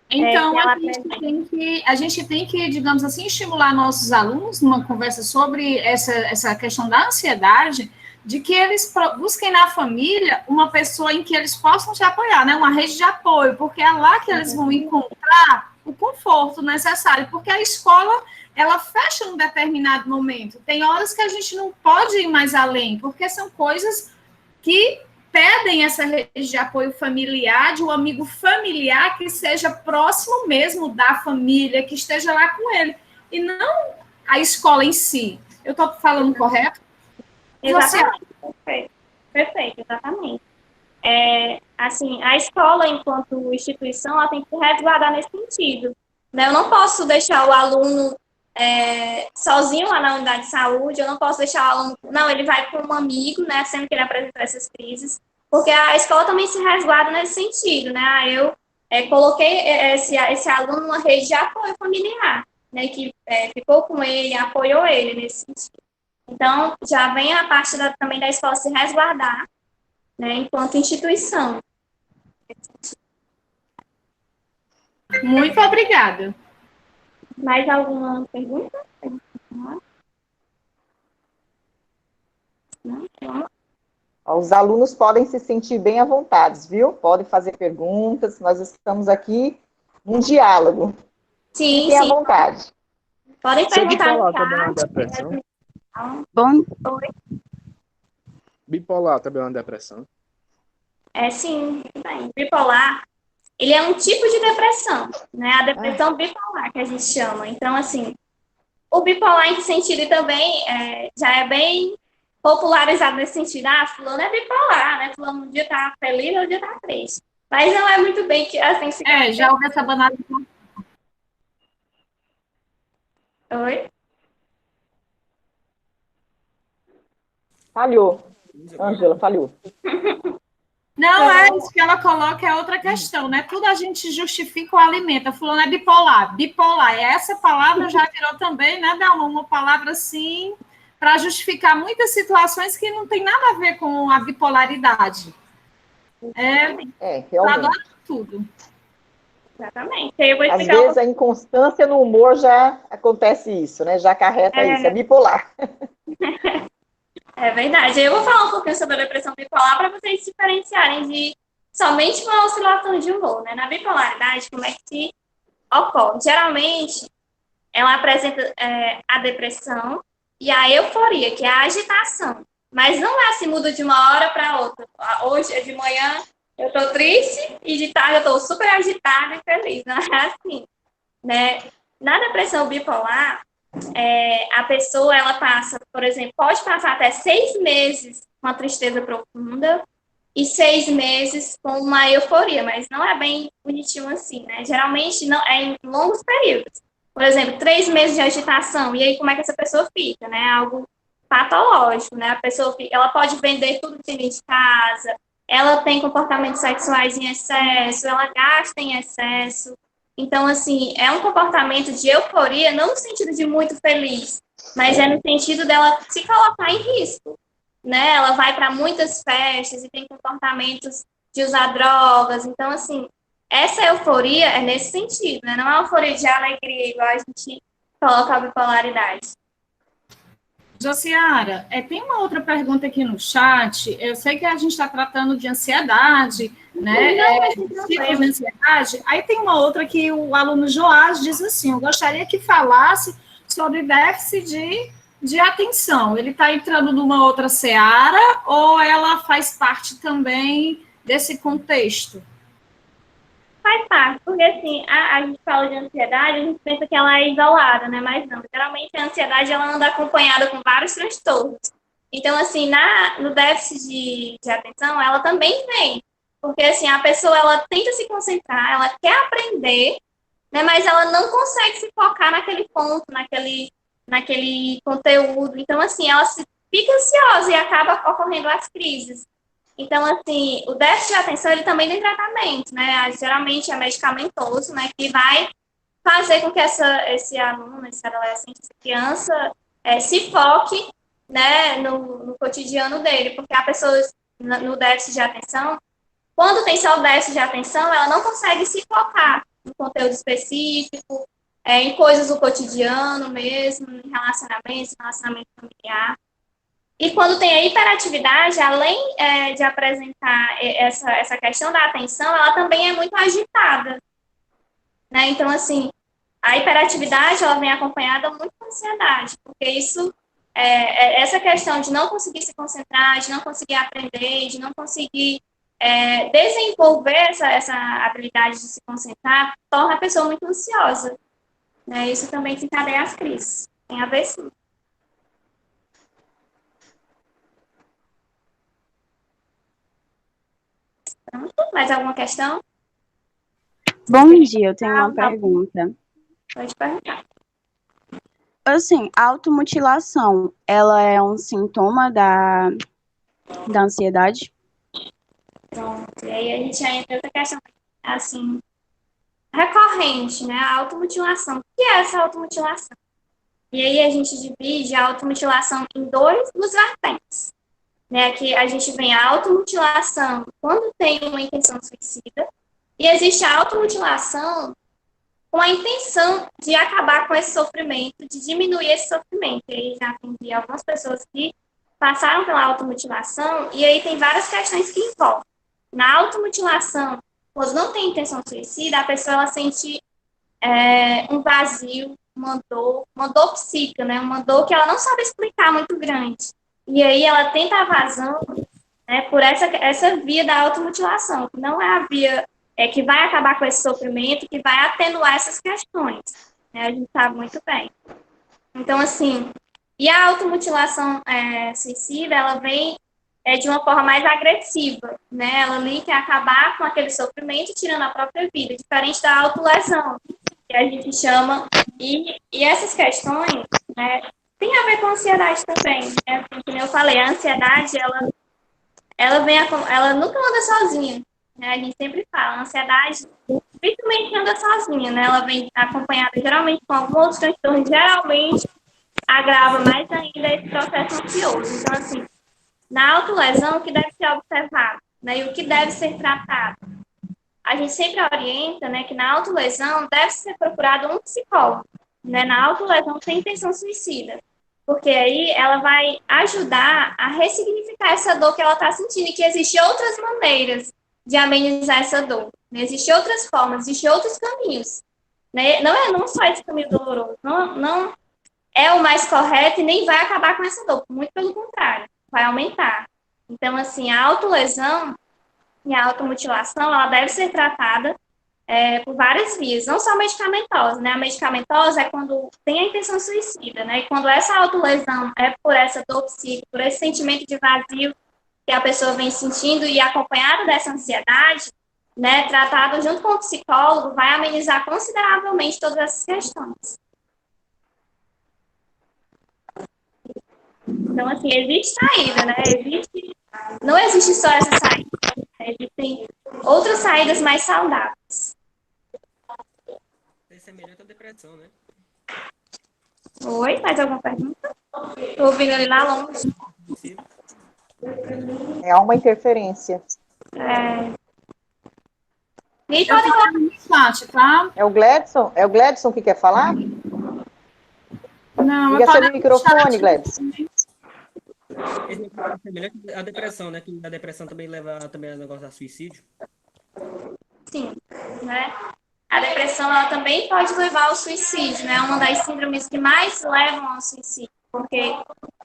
Então, a gente tem que, digamos assim, estimular nossos alunos numa conversa sobre essa questão da ansiedade, de que eles busquem na família uma pessoa em que eles possam te apoiar, né? Uma rede de apoio, porque é lá que eles vão encontrar o conforto necessário, porque a escola, ela fecha num determinado momento. Tem horas que a gente não pode ir mais além, porque são coisas que pedem essa rede de apoio familiar, de um amigo familiar que seja próximo mesmo da família, que esteja lá com ele, e não a escola em si. Eu estou falando correto? Exatamente, perfeito, exatamente. Assim, a escola, enquanto instituição, ela tem que se resguardar nesse sentido, né? Eu não posso deixar o aluno sozinho lá na unidade de saúde, eu não posso deixar o aluno... Não, ele vai com um amigo, né, sempre que ele apresentar essas crises, porque a escola também se resguarda nesse sentido, né? Eu coloquei esse aluno numa rede de apoio familiar, né, que ficou com ele, apoiou ele nesse sentido. Então, já vem a parte também da escola se resguardar, né, enquanto instituição. Muito obrigada. Mais alguma pergunta? Não? Os alunos podem se sentir bem à vontade, viu? Podem fazer perguntas, nós estamos aqui num diálogo. Sim, Fiquem à sim. vontade. Podem Ser perguntar no bipolar também é uma chat. depressão? Bom, Bipolar também é uma depressão? Sim, bem. Bipolar, ele é um tipo de depressão, né? A depressão bipolar, que a gente chama. Então, assim, o bipolar em que sentido também já é bem popularizado nesse sentido. Ah, fulano é bipolar, né? Fulano um dia tá feliz, outro dia tá triste. Mas não é muito bem que assim se... Já ouvi essa banalização. Oi? Falhou. Ângela, falhou. Não, é isso que ela coloca, é outra questão, né? Tudo a gente justifica ou alimenta. Fulano é bipolar. Bipolar, e essa palavra já virou também, né, Dalma, uma palavra assim, para justificar muitas situações que não tem nada a ver com a bipolaridade. Realmente. Adoro tudo. Exatamente. Eu vou Às vezes a inconstância no humor já acontece isso, né? Já acarreta isso, é bipolar. É verdade. Eu vou falar um pouquinho sobre a depressão bipolar para vocês diferenciarem de somente uma oscilação de humor, né? Na bipolaridade, como é que se ocorre? Geralmente, ela apresenta a depressão e a euforia, que é a agitação. Mas não é assim, muda de uma hora para outra. Hoje, de manhã, eu estou triste e de tarde eu estou super agitada e feliz. Não é assim, né? Na depressão bipolar, a pessoa, ela passa, por exemplo, pode passar até 6 meses com a tristeza profunda e 6 meses com uma euforia, mas não é bem bonitinho assim, né? Geralmente não, é em longos períodos. Por exemplo, 3 meses de agitação, e aí como é que essa pessoa fica, né? Algo patológico, né? A pessoa fica, ela pode vender tudo que tem dentro de casa, ela tem comportamentos sexuais em excesso, ela gasta em excesso. Então, assim, é um comportamento de euforia, não no sentido de muito feliz, mas é no sentido dela se colocar em risco, né? Ela vai para muitas festas e tem comportamentos de usar drogas. Então, assim, essa euforia é nesse sentido, né? Não é uma euforia de alegria, igual a gente coloca a bipolaridade. Josiara, tem uma outra pergunta aqui no chat. Eu sei que a gente está tratando de ansiedade, né? Tipos de ansiedade. Aí tem uma outra que o aluno Joás diz assim: eu gostaria que falasse sobre déficit de atenção. Ele está entrando numa outra seara ou ela faz parte também desse contexto? Faz parte, porque assim, a gente fala de ansiedade, a gente pensa que ela é isolada, né? Mas não, geralmente a ansiedade ela anda acompanhada com vários transtornos. Então, assim, no déficit de atenção, ela também vem. Porque, assim, a pessoa, ela tenta se concentrar, ela quer aprender, né? Mas ela não consegue se focar naquele ponto, naquele conteúdo. Então, assim, ela fica ansiosa e acaba ocorrendo as crises. Então, assim, o déficit de atenção, ele também tem tratamento, né? Geralmente é medicamentoso, né? Que vai fazer com que esse aluno, esse adolescente, essa criança se foque, né, no cotidiano dele. Porque a pessoa, no déficit de atenção, quando tem só o déficit de atenção, ela não consegue se focar no conteúdo específico, em coisas do cotidiano mesmo, em relacionamento familiar. E quando tem a hiperatividade, além de apresentar essa questão da atenção, ela também é muito agitada, né? Então, assim, a hiperatividade, ela vem acompanhada muito com ansiedade, porque isso, essa questão de não conseguir se concentrar, de não conseguir aprender, de não conseguir desenvolver essa habilidade de se concentrar, torna a pessoa muito ansiosa, né? Isso também desencadeia as crises. Tem a ver, sim. Mais alguma questão? Bom dia, eu tenho uma pergunta. Pode perguntar. Assim, a automutilação, ela é um sintoma da ansiedade? Pronto. E aí a gente já entra nessa questão, assim, recorrente, né? A automutilação. O que é essa automutilação? E aí a gente divide a automutilação em duas vertentes. Né, que a gente vem a automutilação quando tem uma intenção suicida, e existe a automutilação com a intenção de acabar com esse sofrimento, de diminuir esse sofrimento. E aí já atendi algumas pessoas que passaram pela automutilação, e aí tem várias questões que envolvem. Na automutilação, quando não tem intenção suicida, a pessoa ela sente um vazio, uma dor psíquica, né, uma dor que ela não sabe explicar, muito grande. E aí ela tenta a vazão, né, por essa via da automutilação, que não é a via que vai acabar com esse sofrimento, que vai atenuar essas questões. Né, a gente sabe muito bem. Então, assim, e a automutilação suicida, ela vem de uma forma mais agressiva, né? Ela ali quer acabar com aquele sofrimento, tirando a própria vida, diferente da autolesão, que a gente chama. E essas questões, né, tem a ver com a ansiedade também, né? Como eu falei, a ansiedade, ela ela nunca anda sozinha, né? A gente sempre fala, a ansiedade dificilmente anda sozinha, né? Ela vem acompanhada geralmente com alguns outros transtornos, geralmente agrava mais ainda esse processo ansioso. Então, assim, na autolesão, o que deve ser observado, né? E o que deve ser tratado? A gente sempre orienta, né, que na autolesão deve ser procurado um psicólogo, né? Na autolesão sem intenção suicida. Porque aí ela vai ajudar a ressignificar essa dor que ela está sentindo e que existem outras maneiras de amenizar essa dor. Né? Existem outras formas, existem outros caminhos. Né? Não só esse caminho doloroso, não é o mais correto e nem vai acabar com essa dor. Muito pelo contrário, vai aumentar. Então, assim, a autolesão e a automutilação, ela deve ser tratada por várias vias, não só medicamentosa, né? A medicamentosa é quando tem a intenção suicida, né? E quando essa autolesão é por essa dor psíquica, por esse sentimento de vazio que a pessoa vem sentindo e acompanhado dessa ansiedade, né? Tratado junto com o psicólogo, vai amenizar consideravelmente todas essas questões. Então, assim, existe saída, né? Não existe só essa saída. Existem outras saídas mais saudáveis. Isso é melhor que a depressão, né? Oi, mais alguma pergunta? Estou ouvindo ali lá longe. Há uma interferência. Nem pode falar. Tá? É o Gledson? É o Gledson que quer falar? Não, Liga seu microfone, Gledson. É melhor que a depressão, né? Que a depressão também leva também ao negócio de suicídio. Sim, né? A depressão, ela também pode levar ao suicídio, né? É uma das síndromes que mais levam ao suicídio, porque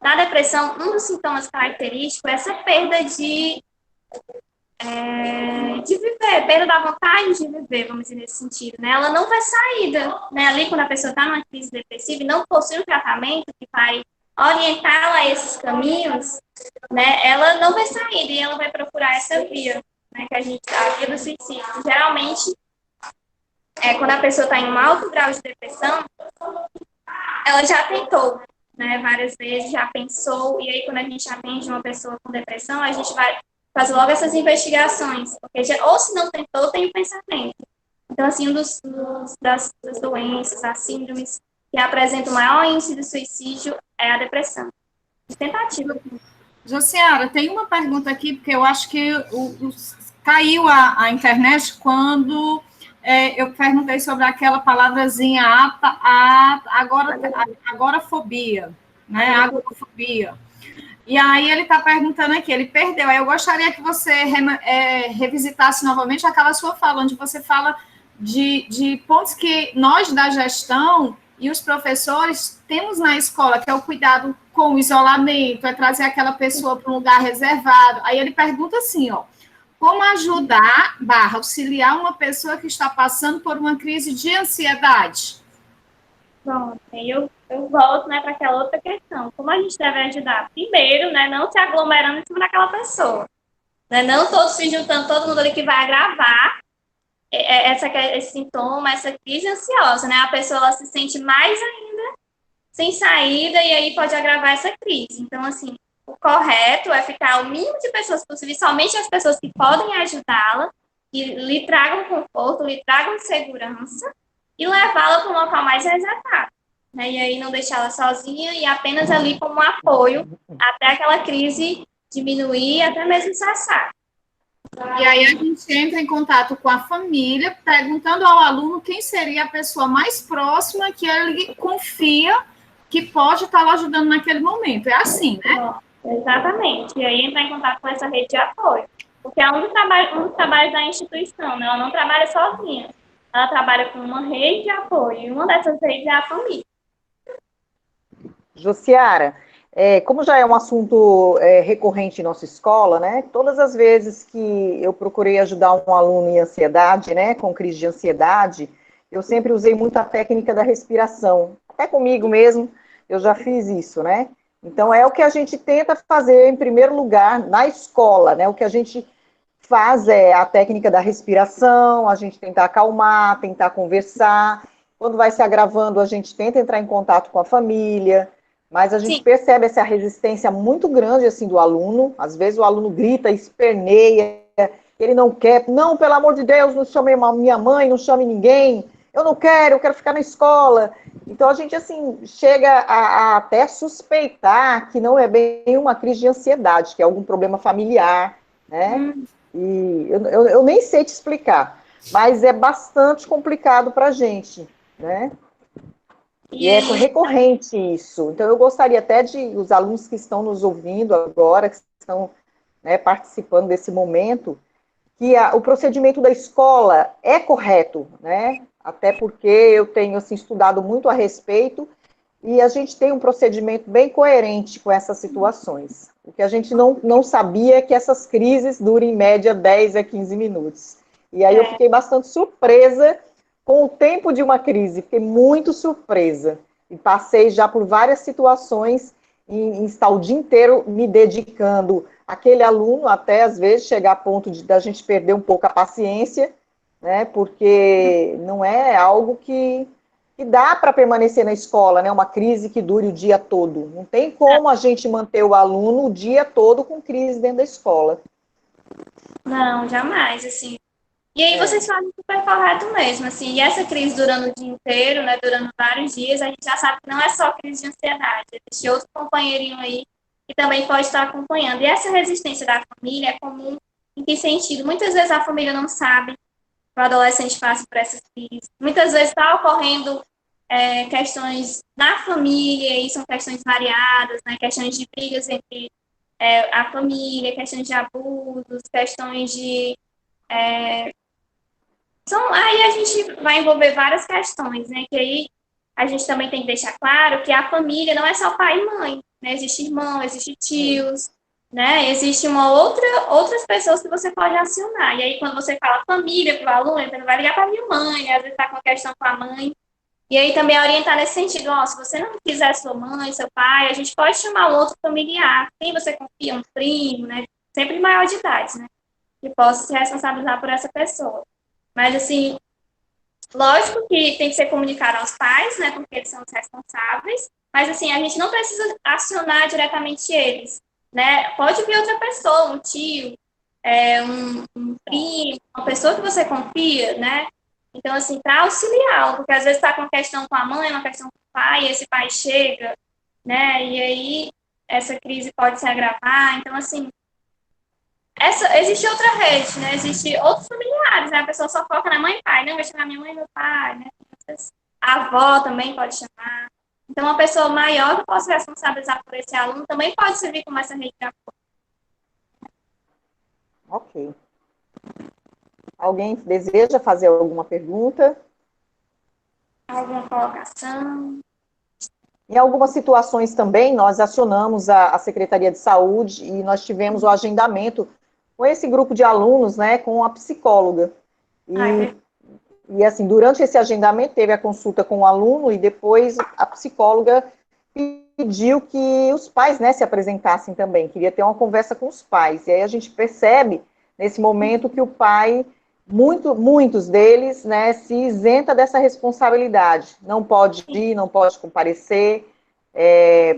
na depressão, um dos sintomas característicos é essa perda de viver, perda da vontade de viver, vamos dizer nesse sentido, né? Ela não vai saída, né? Ali quando a pessoa está numa crise depressiva e não possui um tratamento que vai orientá-la a esses caminhos, né? Ela não vai sair e ela vai procurar essa via, né? Que a via do suicídio. Geralmente, quando a pessoa está em um alto grau de depressão, ela já tentou, né? Várias vezes, já pensou, e aí quando a gente atende uma pessoa com depressão, a gente vai fazer logo essas investigações, porque ou se não tentou, tem o pensamento. Então, assim, das doenças, das síndromes que apresentam o maior índice de suicídio é a depressão. Tentativa. Josiara, tem uma pergunta aqui, porque eu acho que caiu a internet quando eu perguntei sobre aquela palavrazinha agorafobia, né? Agorafobia. E aí ele está perguntando aqui, ele perdeu. Aí eu gostaria que você revisitasse novamente aquela sua fala, onde você fala de pontos que nós da gestão e os professores temos na escola, que é o cuidado com o isolamento, é trazer aquela pessoa para um lugar reservado. Aí ele pergunta assim, ó, como ajudar, auxiliar uma pessoa que está passando por uma crise de ansiedade? Bom, eu volto, né, para aquela outra questão. Como a gente deve ajudar? Primeiro, né, não se aglomerando em cima daquela pessoa. Né, não todos se juntando, todo mundo ali que vai agravar esse sintoma, essa crise ansiosa, né? A pessoa ela se sente mais ainda sem saída e aí pode agravar essa crise. Então, assim, o correto é ficar o mínimo de pessoas possível, somente as pessoas que podem ajudá-la, que lhe tragam conforto, lhe tragam segurança e levá-la para um local mais reservado. Né? E aí não deixá-la sozinha e apenas ali como um apoio até aquela crise diminuir e até mesmo cessar. E aí a gente entra em contato com a família, perguntando ao aluno quem seria a pessoa mais próxima que ele confia que pode estar lá ajudando naquele momento. É assim, né? Exatamente. E aí entrar em contato com essa rede de apoio. Porque é um dos trabalhos da instituição, né? Ela não trabalha sozinha. Ela trabalha com uma rede de apoio. E uma dessas redes é a família. Josiara, como já é um assunto recorrente em nossa escola, né? Todas as vezes que eu procurei ajudar um aluno em ansiedade, né? Com crise de ansiedade, eu sempre usei muito a técnica da respiração. Até comigo mesmo, eu já fiz isso, né? Então, é o que a gente tenta fazer, em primeiro lugar, na escola, né? O que a gente faz é a técnica da respiração, a gente tentar acalmar, tentar conversar. Quando vai se agravando, a gente tenta entrar em contato com a família, mas a gente Sim. percebe essa resistência muito grande, assim, do aluno. Às vezes o aluno grita, esperneia, ele não quer, não, pelo amor de Deus, não chame minha mãe, não chame ninguém, eu quero ficar na escola. Então a gente, assim, chega a até suspeitar que não é bem uma crise de ansiedade, que é algum problema familiar, né? E eu nem sei te explicar, mas é bastante complicado para a gente, né? E é recorrente isso. Então, eu gostaria até de os alunos que estão nos ouvindo agora, que estão, né, participando desse momento, que o procedimento da escola é correto, né? Até porque eu tenho assim, estudado muito a respeito e a gente tem um procedimento bem coerente com essas situações. O que a gente não sabia é que essas crises duram em média 10 a 15 minutos. E aí eu fiquei bastante surpresa com o tempo de uma crise, fiquei muito surpresa. E passei já por várias situações em estar o dia inteiro me dedicando àquele aluno, até às vezes chegar a ponto de da gente perder um pouco a paciência, né? Porque não é algo que dá para permanecer na escola, né? Uma crise que dure o dia todo. Não tem como a gente manter o aluno o dia todo com crise dentro da escola. Não, jamais, assim. E aí vocês fazem super correto mesmo, assim, e essa crise durando o dia inteiro, né, durando vários dias, a gente já sabe que não é só crise de ansiedade, existe outro companheirinho aí que também pode estar acompanhando. E essa resistência da família é comum em que sentido? Muitas vezes a família não sabe que o adolescente passa por essas crises, muitas vezes está ocorrendo questões na família, e são questões variadas, né, questões de brigas entre a família, questões de abusos, questões de aí a gente vai envolver várias questões, né? Que aí a gente também tem que deixar claro que a família não é só pai e mãe, né? Existe irmão, existe tios, né? Existe outras pessoas que você pode acionar. E aí, quando você fala família para o aluno, ele vai ligar para a minha mãe, né? Às vezes está com uma questão com a mãe. E aí também orientar nesse sentido, ó, se você não quiser sua mãe, seu pai, a gente pode chamar um outro familiar. Quem você confia, um primo, né? Sempre maior de idade, né? Que possa se responsabilizar por essa pessoa. Mas, assim, lógico que tem que ser comunicado aos pais, né, porque eles são os responsáveis, mas, assim, a gente não precisa acionar diretamente eles, né? Pode vir outra pessoa, um tio, um primo, uma pessoa que você confia, né? Então, assim, para auxiliar, porque às vezes está com uma questão com a mãe, uma questão com o pai, e esse pai chega, né? E aí essa crise pode se agravar. Então, assim, existe outra rede, né? Existe outros familiares, né? A pessoa só foca na mãe e pai, não vai chamar minha mãe e meu pai, né? A avó também pode chamar. Então, uma pessoa maior que possa responsabilizar por esse aluno também pode servir como essa rede de apoio. Ok. Alguém deseja fazer alguma pergunta? Alguma colocação? Em algumas situações também, nós acionamos a Secretaria de Saúde e nós tivemos o agendamento com esse grupo de alunos, né, com a psicóloga. E assim, durante esse agendamento, teve a consulta com o aluno e depois a psicóloga pediu que os pais, né, se apresentassem também, queria ter uma conversa com os pais. E aí a gente percebe, nesse momento, que o pai, muitos deles, né, se isenta dessa responsabilidade. Não pode ir, não pode comparecer,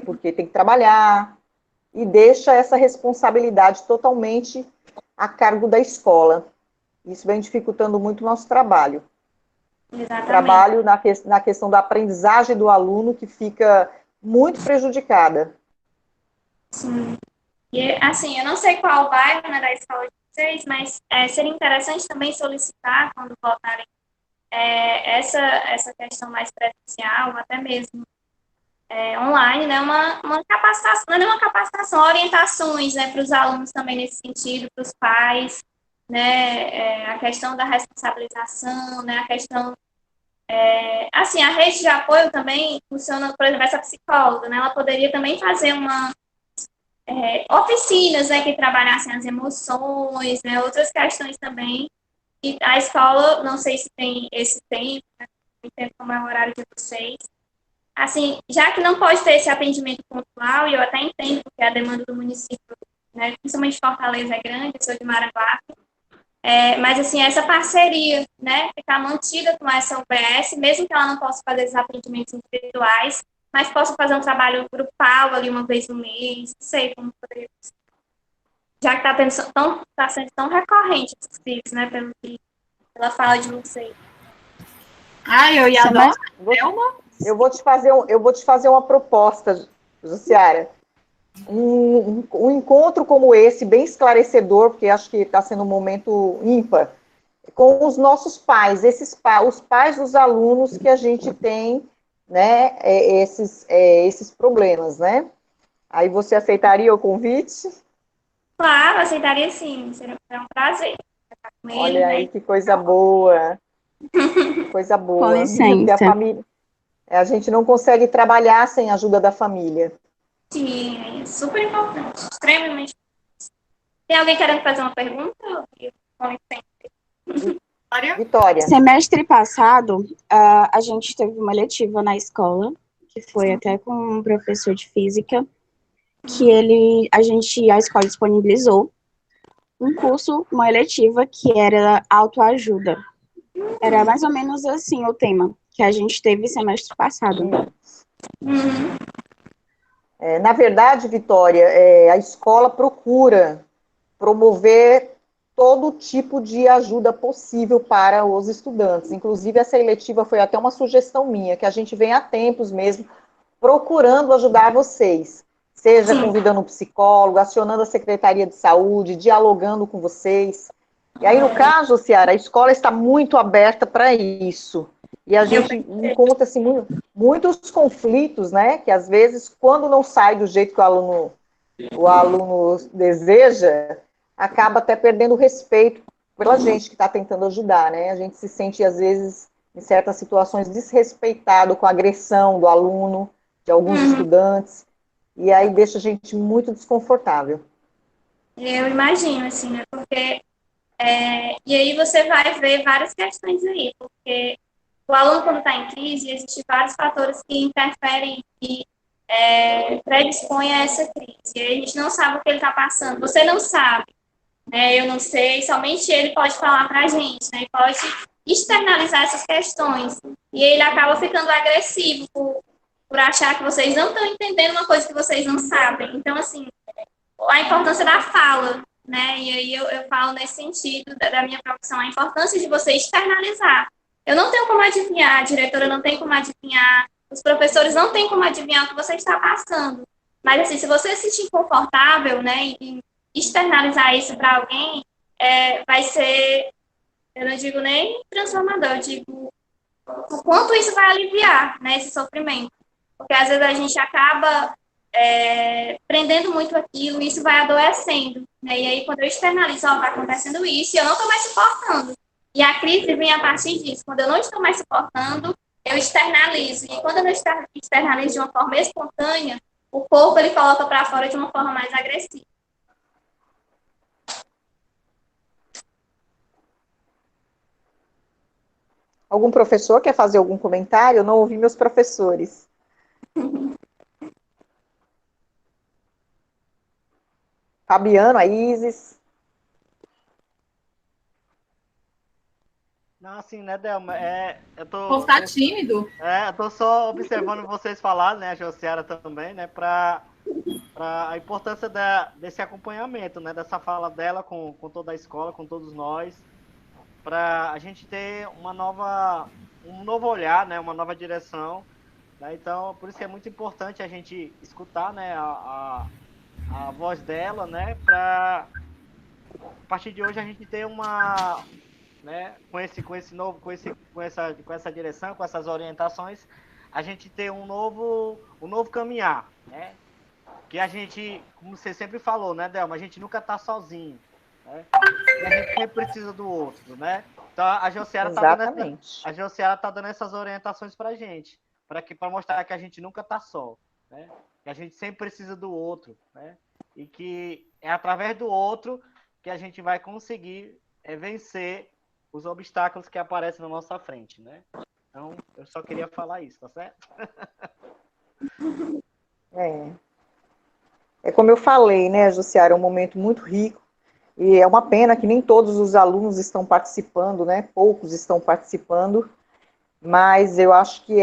porque tem que trabalhar, e deixa essa responsabilidade totalmente a cargo da escola. Isso vem dificultando muito o nosso trabalho. Exatamente. Trabalho na questão da aprendizagem do aluno, que fica muito prejudicada. Sim. E, assim, eu não sei qual o bairro, né, da escola de vocês, mas seria interessante também solicitar, quando voltarem, essa questão mais presencial, até mesmo online, né, uma capacitação, não é uma capacitação, orientações, né, para os alunos também nesse sentido, para os pais, né, a questão da responsabilização, né, a questão, assim, a rede de apoio também funciona, por exemplo, essa psicóloga, né, ela poderia também fazer oficinas, né, que trabalhassem as emoções, né, outras questões também, e a escola, não sei se tem esse tempo, né, não entendo como é o horário de vocês. Assim, já que não pode ter esse atendimento pontual, e eu até entendo porque a demanda do município, né, principalmente Fortaleza, é grande, eu sou de Maranguape, mas, assim, essa parceria, né, ficar mantida com essa UBS, mesmo que ela não possa fazer esses atendimentos individuais, mas possa fazer um trabalho grupal ali uma vez no mês, não sei como poderia ser. Já que tá sendo tão recorrente esses crimes, né, pela fala de vocês. Ai, eu ia adorar, Thelma. Eu vou te fazer uma proposta, Jussiara. Um encontro como esse, bem esclarecedor, porque acho que está sendo um momento ímpar, com os nossos pais, os pais dos alunos que a gente tem, né, esses problemas, né? Aí você aceitaria o convite? Claro, aceitaria sim, seria um prazer estar com ele, Olha aí né? que coisa boa, que coisa Com boa. Porque licença. a gente não consegue trabalhar sem a ajuda da família. Sim, é super importante, extremamente. Tem alguém querendo fazer uma pergunta? Com licença. Vitória. Semestre passado, a gente teve uma letiva na escola, que foi até com um professor de física, que a escola disponibilizou um curso, uma eletiva, que era autoajuda. Era mais ou menos assim o tema que a gente teve semestre passado. Uhum. Na verdade, Vitória, a escola procura promover todo tipo de ajuda possível para os estudantes. Inclusive, essa eletiva foi até uma sugestão minha, que a gente vem há tempos mesmo procurando ajudar vocês, seja convidando um psicólogo, acionando a Secretaria de Saúde, dialogando com vocês. E aí, no caso, Ciara, a escola está muito aberta para isso. E a gente encontra assim, muitos conflitos, né? Que às vezes, quando não sai do jeito que o aluno deseja, acaba até perdendo o respeito pela gente que está tentando ajudar, né? A gente se sente, às vezes, em certas situações, desrespeitado com a agressão do aluno, de alguns estudantes, e aí deixa a gente muito desconfortável. Eu imagino, assim, né? Porque. E aí você vai ver várias questões aí, porque o aluno, quando está em crise, existem vários fatores que interferem e predispõem a essa crise. E aí a gente não sabe o que ele está passando. Você não sabe, né? Eu não sei, somente ele pode falar para a gente, né? Ele pode externalizar essas questões. E ele acaba ficando agressivo por achar que vocês não estão entendendo uma coisa que vocês não sabem. Então, assim, a importância da fala, né? E aí eu falo nesse sentido da minha profissão, a importância de você externalizar. Eu não tenho como adivinhar, a diretora não tem como adivinhar, os professores não têm como adivinhar o que você está passando. Mas, assim, se você se sentir confortável, né, em externalizar isso para alguém, vai ser, eu não digo nem transformador, eu digo o quanto isso vai aliviar, né, esse sofrimento. Porque, às vezes, a gente acaba prendendo muito aquilo, e isso vai adoecendo, né? E aí, quando eu externalizo, ó, tá acontecendo isso, e eu não tô mais suportando. E a crise vem a partir disso. Quando eu não estou mais suportando, eu externalizo. E quando eu não externalizo de uma forma espontânea, o corpo, ele coloca para fora de uma forma mais agressiva. Algum professor quer fazer algum comentário? Eu não ouvi meus professores. Fabiano, a Isis. Não, assim, né, Delma? Eu O povo tá tímido. eu tô só observando vocês falar, né, a Josiara também, né, para a importância desse acompanhamento, né, dessa fala dela com toda a escola, com todos nós, para a gente ter um novo olhar, né, uma nova direção, né, então, por isso que é muito importante a gente escutar, né, a voz dela, né, para a partir de hoje a gente ter né, com essa direção, com essas orientações, a gente ter um novo caminhar, né? Que a gente, como você sempre falou, né, Delma, a gente nunca está sozinho, né? E a gente sempre precisa do outro, né? Então a Josiara tá dando essas orientações para a gente, para mostrar que a gente nunca está só, né? Que a gente sempre precisa do outro, né? E que é através do outro que a gente vai conseguir vencer os obstáculos que aparecem na nossa frente, né? Então, eu só queria falar isso, tá certo? É como eu falei, né, Jussiara, é um momento muito rico, e é uma pena que nem todos os alunos estão participando, né, poucos estão participando, mas eu acho que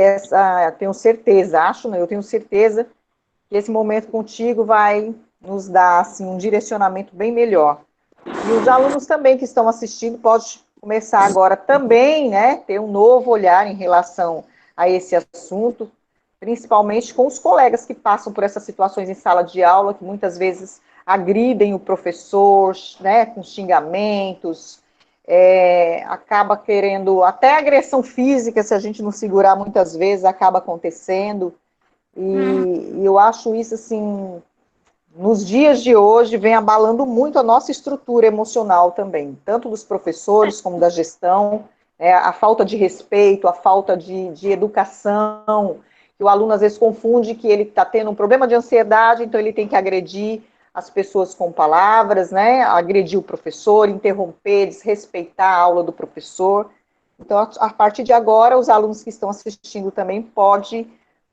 tenho certeza, eu tenho certeza que esse momento contigo vai nos dar, assim, um direcionamento bem melhor. E os alunos também que estão assistindo pode começar agora também, né, ter um novo olhar em relação a esse assunto, principalmente com os colegas que passam por essas situações em sala de aula, que muitas vezes agridem o professor, né, com xingamentos, acaba querendo, até agressão física, se a gente não segurar muitas vezes, acaba acontecendo, e eu acho isso, assim, nos dias de hoje, vem abalando muito a nossa estrutura emocional também, tanto dos professores como da gestão, a falta de respeito, a falta de educação, que o aluno às vezes confunde que ele está tendo um problema de ansiedade, então ele tem que agredir as pessoas com palavras, né, agredir o professor, interromper, desrespeitar a aula do professor. Então, a partir de agora, os alunos que estão assistindo também podem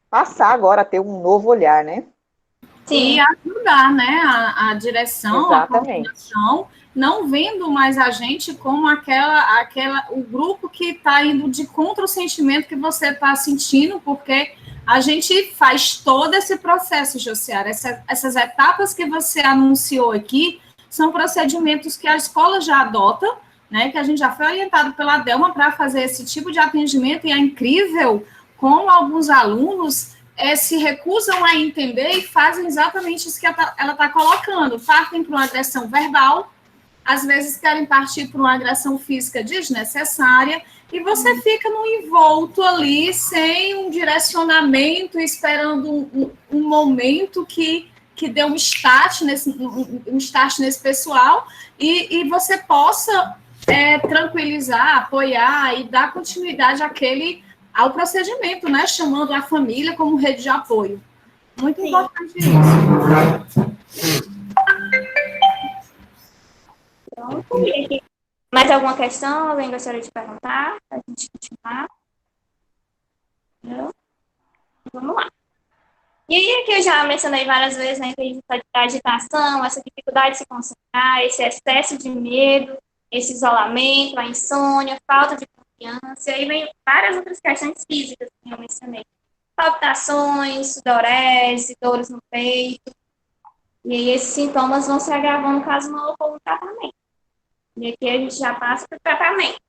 passar agora a ter um novo olhar, né? E ajudar, né, a direção, a Exatamente. coordenação, não vendo mais a gente como o grupo que está indo de contra o sentimento que você está sentindo, porque a gente faz todo esse processo, Josiara. Essas etapas que você anunciou aqui são procedimentos que a escola já adota, né, que a gente já foi orientado pela Delma para fazer esse tipo de atendimento, e é incrível como alguns alunos se recusam a entender e fazem exatamente isso que ela está colocando. Partem para uma agressão verbal, às vezes querem partir para uma agressão física desnecessária, e você fica no envolto ali, sem um direcionamento, esperando um momento que dê um start nesse pessoal, e você possa tranquilizar, apoiar e dar continuidade ao procedimento, né? Chamando a família como rede de apoio. Muito importante isso. Pronto. Mais alguma questão? Alguém gostaria de perguntar? Para a gente continuar? Não? Vamos lá. E aí, aqui eu já mencionei várias vezes, né, que a agitação, essa dificuldade de se concentrar, esse excesso de medo, esse isolamento, a insônia, falta de confiança, e aí vem várias outras questões físicas que eu mencionei. Palpitações, sudorese, dores no peito, e aí esses sintomas vão se agravando caso não ocorra o tratamento. E aqui a gente já passa para o tratamento.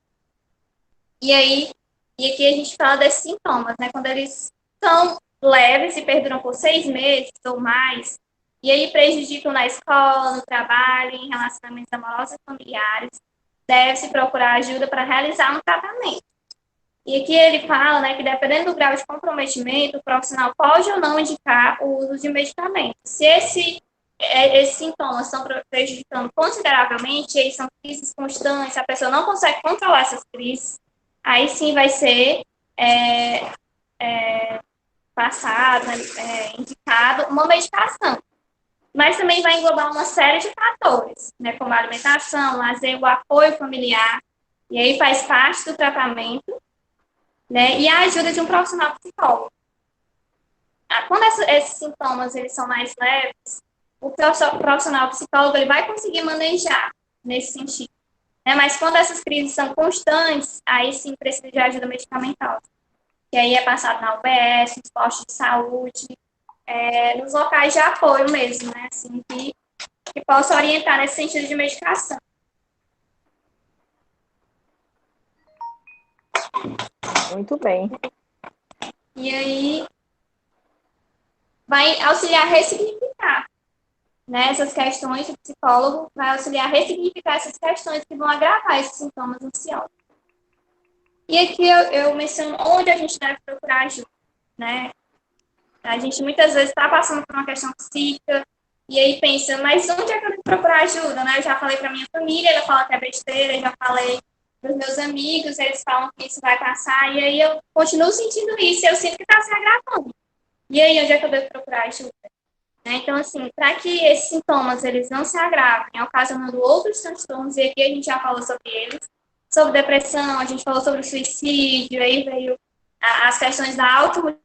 E aqui a gente fala desses sintomas, né, quando eles são leves e perduram por 6 meses ou mais, e aí prejudicam na escola, no trabalho, em relacionamentos amorosos e familiares, deve-se procurar ajuda para realizar um tratamento. E aqui ele fala, né, que dependendo do grau de comprometimento, o profissional pode ou não indicar o uso de medicamentos. Se esses sintomas estão prejudicando consideravelmente, eles são crises constantes, a pessoa não consegue controlar essas crises, aí sim vai ser passado, indicado uma medicação. Mas também vai englobar uma série de fatores, né, como a alimentação, lazer, o apoio familiar, e aí faz parte do tratamento, né, e a ajuda de um profissional psicólogo. Quando esses sintomas eles são mais leves, o profissional psicólogo ele vai conseguir manejar nesse sentido. Né, mas quando essas crises são constantes, aí sim precisa de ajuda medicamentosa. Que aí é passado na UBS, nos postos de saúde, nos locais de apoio mesmo, né? Assim, que possa orientar nesse sentido de medicação. Muito bem. E aí vai auxiliar a ressignificar, né? Essas questões, o psicólogo vai auxiliar a ressignificar essas questões que vão agravar esses sintomas ansiosos. E aqui eu menciono onde a gente deve procurar ajuda, né? A gente muitas vezes está passando por uma questão psíquica e aí pensa, mas onde é que eu devo procurar ajuda, né? Eu já falei para minha família, ela fala que é besteira, eu já falei para os meus amigos, eles falam que isso vai passar, e aí eu continuo sentindo isso, eu sinto que está se agravando. E aí, onde é que eu devo procurar ajuda? Né? Então, assim, para que esses sintomas eles não se agravem, ocasionando outros transtornos, e aqui a gente já falou sobre eles, sobre depressão, a gente falou sobre o suicídio, aí veio as questões da automutilação.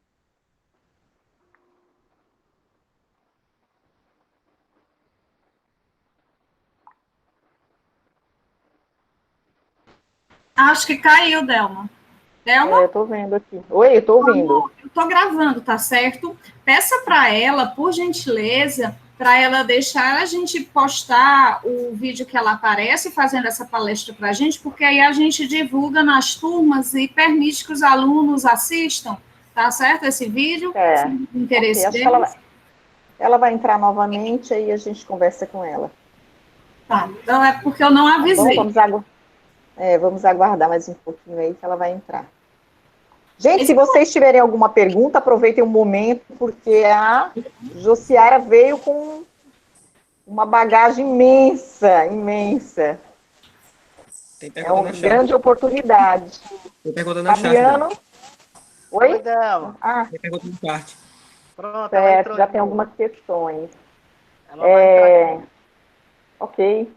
Acho que caiu, Delma. Thelma? Eu tô vendo aqui. Oi, eu tô ouvindo. Eu tô gravando, tá certo? Peça para ela, por gentileza, para ela deixar a gente postar o vídeo que ela aparece fazendo essa palestra para a gente, porque aí a gente divulga nas turmas e permite que os alunos assistam, tá certo? Esse vídeo, É, se tem ok, interesse acho que deles. ela vai entrar novamente, aí a gente conversa com ela. Tá, então é porque eu não Tá bom? avisei. Vamos aguardar mais um pouquinho aí que ela vai entrar. Gente, se vocês tiverem alguma pergunta, aproveitem o momento, porque a Josiara veio com uma bagagem imensa, imensa. Tem É pergunta uma no chat. grande oportunidade. Tem pergunta no chat, Del. Fabiano, Oi, oi? Delma. Ah, Tem pergunta no chat. Pronto, ela certo, entrou já de tem novo. algumas questões. Ela vai entrar de novo. Ok.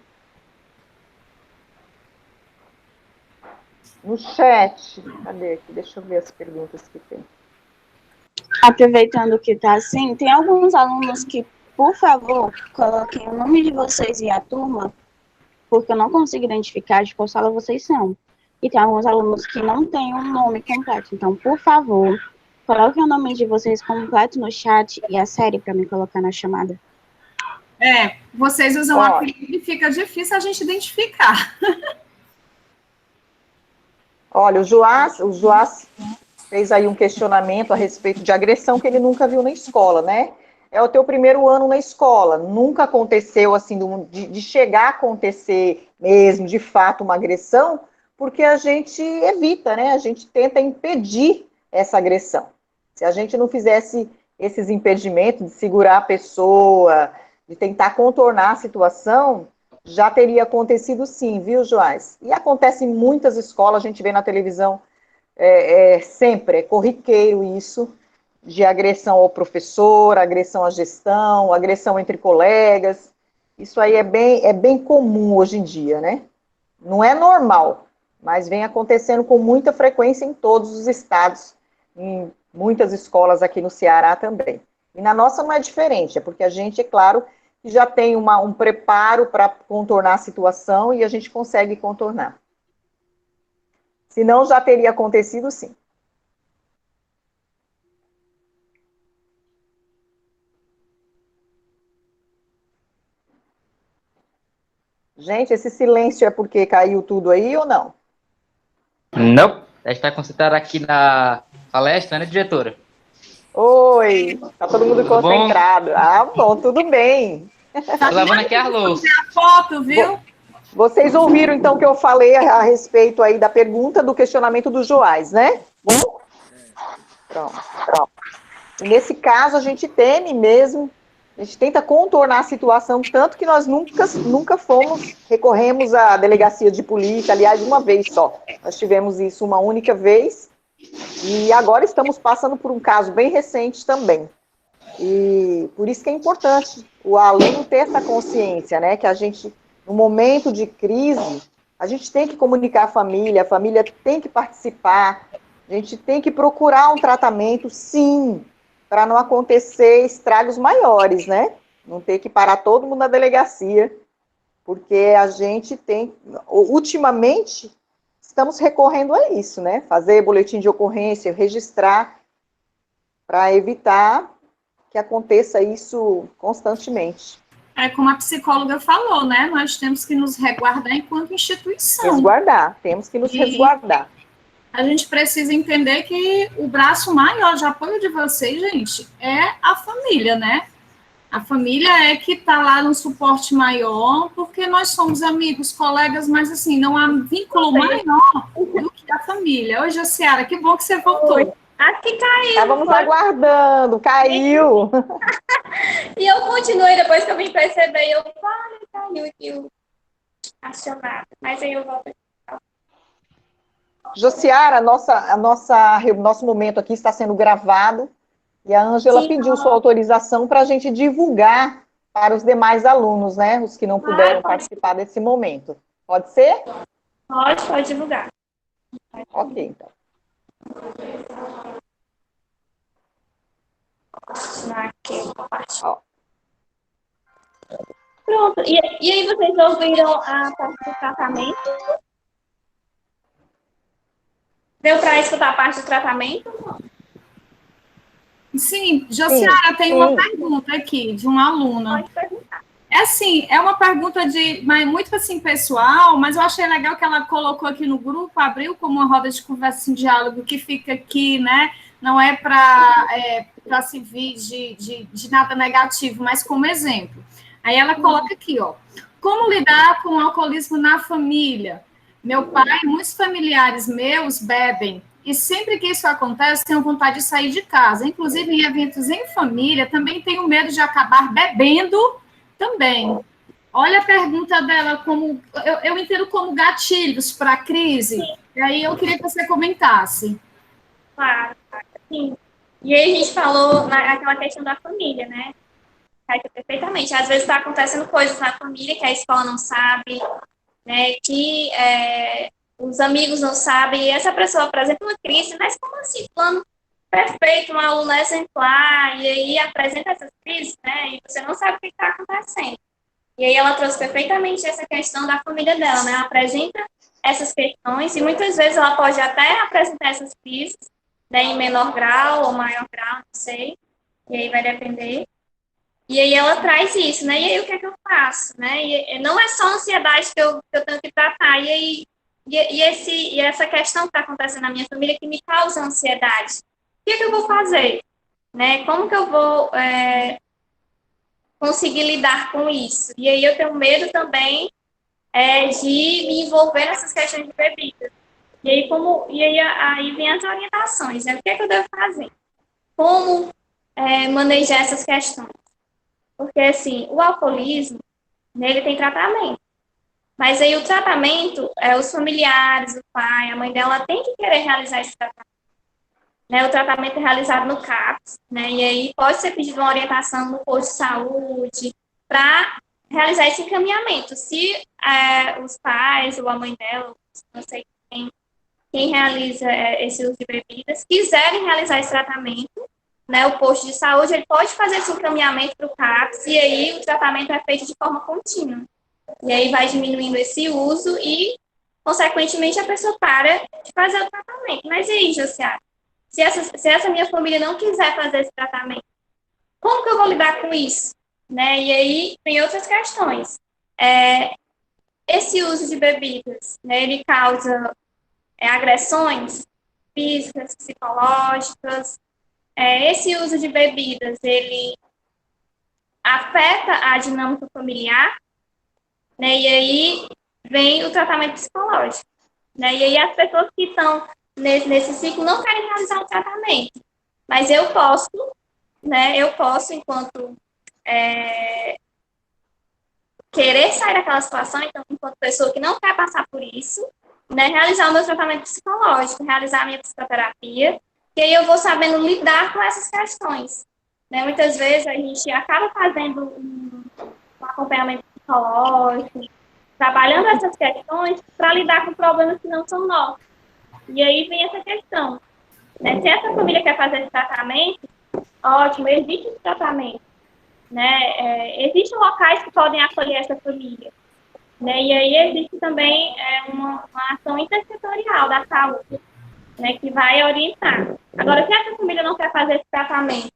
No chat, cadê aqui? Deixa eu ver as perguntas que tem. Aproveitando que está assim, tem alguns alunos que, por favor, coloquem o nome de vocês e a turma, porque eu não consigo identificar de qual sala vocês são. E tem alguns alunos que não têm um nome completo. Então, por favor, coloquem o nome de vocês completo no chat e a série para me colocar na chamada. Vocês usam Ó, apelido e fica difícil a gente identificar. olha, o Joás fez aí um questionamento a respeito de agressão que ele nunca viu na escola, né? É o teu primeiro ano na escola, nunca aconteceu assim de chegar a acontecer mesmo, de fato, uma agressão, porque a gente evita, né? A gente tenta impedir essa agressão. Se a gente não fizesse esses impedimentos de segurar a pessoa, de tentar contornar a situação, já teria acontecido sim, viu, Joás? E acontece em muitas escolas, a gente vê na televisão sempre, é corriqueiro isso, de agressão ao professor, agressão à gestão, agressão entre colegas. Isso aí é bem comum hoje em dia, né? Não é normal, mas vem acontecendo com muita frequência em todos os estados, em muitas escolas aqui no Ceará também. E na nossa não é diferente, é porque a gente, é claro, que já tem um preparo para contornar a situação e a gente consegue contornar. Senão já teria acontecido sim. Gente, esse silêncio é porque caiu tudo aí ou não? Não, a gente está concentrado aqui na palestra, né, diretora? Oi, tá todo mundo Tudo bom? concentrado. Ah, bom, tudo bem. Tô lavando aqui as louças. A foto, viu? Vocês ouviram então que eu falei a respeito aí da pergunta do questionamento do Joás, né? Bom? Pronto. E nesse caso a gente teme mesmo, a gente tenta contornar a situação, tanto que nós nunca recorremos à delegacia de polícia, aliás, uma vez só. Nós tivemos isso uma única vez, e agora estamos passando por um caso bem recente também. E por isso que é importante o aluno ter essa consciência, né? Que a gente, no momento de crise, a gente tem que comunicar a família tem que participar, a gente tem que procurar um tratamento, sim, para não acontecer estragos maiores, né? Não ter que parar todo mundo na delegacia, porque a gente tem, ultimamente, estamos recorrendo a isso, né? Fazer boletim de ocorrência, registrar, para evitar que aconteça isso constantemente. É como a psicóloga falou, né? Nós temos que nos resguardar enquanto instituição. Resguardar, temos que nos resguardar. A gente precisa entender que o braço maior de apoio de vocês, gente, é a família, né? A família é que está lá no suporte maior, porque nós somos amigos, colegas, mas assim, não há vínculo maior do que a família. Oi, Josiara, que bom que você voltou. Oi. Aqui caiu. Estávamos aguardando, caiu. E eu continuei, depois que eu vim perceber, eu falei, caiu aqui a chamada. Mas aí eu volto. Josiara, nosso momento aqui está sendo gravado e a Ângela pediu sua autorização para a gente divulgar para os demais alunos, né? Os que não puderam participar desse momento. Pode ser? Pode divulgar. Ok, então. Ó. Pronto. E aí vocês ouviram a parte do tratamento? Deu para escutar a parte do tratamento? Sim, Josiara, tem uma sim. pergunta aqui de uma aluna. Pode perguntar. É assim, é uma pergunta muito assim, pessoal, mas eu achei legal que ela colocou aqui no grupo, abriu como uma roda de conversa em diálogo que fica aqui, né? Não é para servir de nada negativo, mas como exemplo. Aí ela coloca aqui, ó. Como lidar com o alcoolismo na família? Meu pai e muitos familiares meus bebem. E sempre que isso acontece, tenho vontade de sair de casa. Inclusive, em eventos em família, também tenho medo de acabar bebendo também. Olha a pergunta dela, como eu entendo como gatilhos para a crise. E aí eu queria que você comentasse. Claro, sim. E aí a gente falou naquela questão da família, né? Perfeitamente. Às vezes está acontecendo coisas na família que a escola não sabe, né? Que os amigos não sabem. E essa pessoa apresenta uma crise, mas como assim? Plano perfeito, um aluno exemplar, e aí apresenta essas crises, né? E você não sabe o que está acontecendo. E aí ela trouxe perfeitamente essa questão da família dela, né? Ela apresenta essas questões e muitas vezes ela pode até apresentar essas crises, né, em menor grau ou maior grau, não sei. E aí vai depender. E aí ela traz isso, né? E aí o que é que eu faço, né? E não é só ansiedade que eu tenho que tratar. E aí essa questão que está acontecendo na minha família que me causa ansiedade. O que é que eu vou fazer? Né? Como que eu vou conseguir lidar com isso? E aí eu tenho medo também de me envolver nessas questões de bebida. E aí, aí vem as orientações, né? O que é que eu devo fazer? Como manejar essas questões? Porque, assim, o alcoolismo, ele tem tratamento. Mas aí o tratamento, os familiares, o pai, a mãe dela tem que querer realizar esse tratamento. Né? O tratamento é realizado no CAPS, né? E aí pode ser pedido uma orientação no posto de saúde para realizar esse encaminhamento. Se os pais ou a mãe dela, não sei quem realiza esse uso de bebidas, quiserem realizar esse tratamento, né, o posto de saúde, ele pode fazer esse encaminhamento para o CAPS e aí o tratamento é feito de forma contínua. E aí vai diminuindo esse uso e, consequentemente, a pessoa para de fazer o tratamento. Mas e aí, Josiara? Se essa minha família não quiser fazer esse tratamento, como que eu vou lidar com isso? Né? E aí tem outras questões. Esse uso de bebidas, né, ele causa agressões físicas, psicológicas. Esse uso de bebidas, ele afeta a dinâmica familiar, né? E aí vem o tratamento psicológico, né? E aí as pessoas que estão nesse ciclo não querem realizar o tratamento, mas eu posso, né? Eu posso, enquanto querer sair daquela situação, então, enquanto pessoa que não quer passar por isso, né? Realizar o meu tratamento psicológico, realizar a minha psicoterapia, e aí eu vou sabendo lidar com essas questões. Né? Muitas vezes a gente acaba fazendo um acompanhamento psicológico, trabalhando essas questões para lidar com problemas que não são nossos. E aí vem essa questão. Né? Se essa família quer fazer esse tratamento, ótimo, existe esse tratamento. Né? Existem locais que podem acolher essa família. Né? E aí existe também uma ação intersetorial da saúde, né, que vai orientar. Agora, se essa família não quer fazer esse tratamento,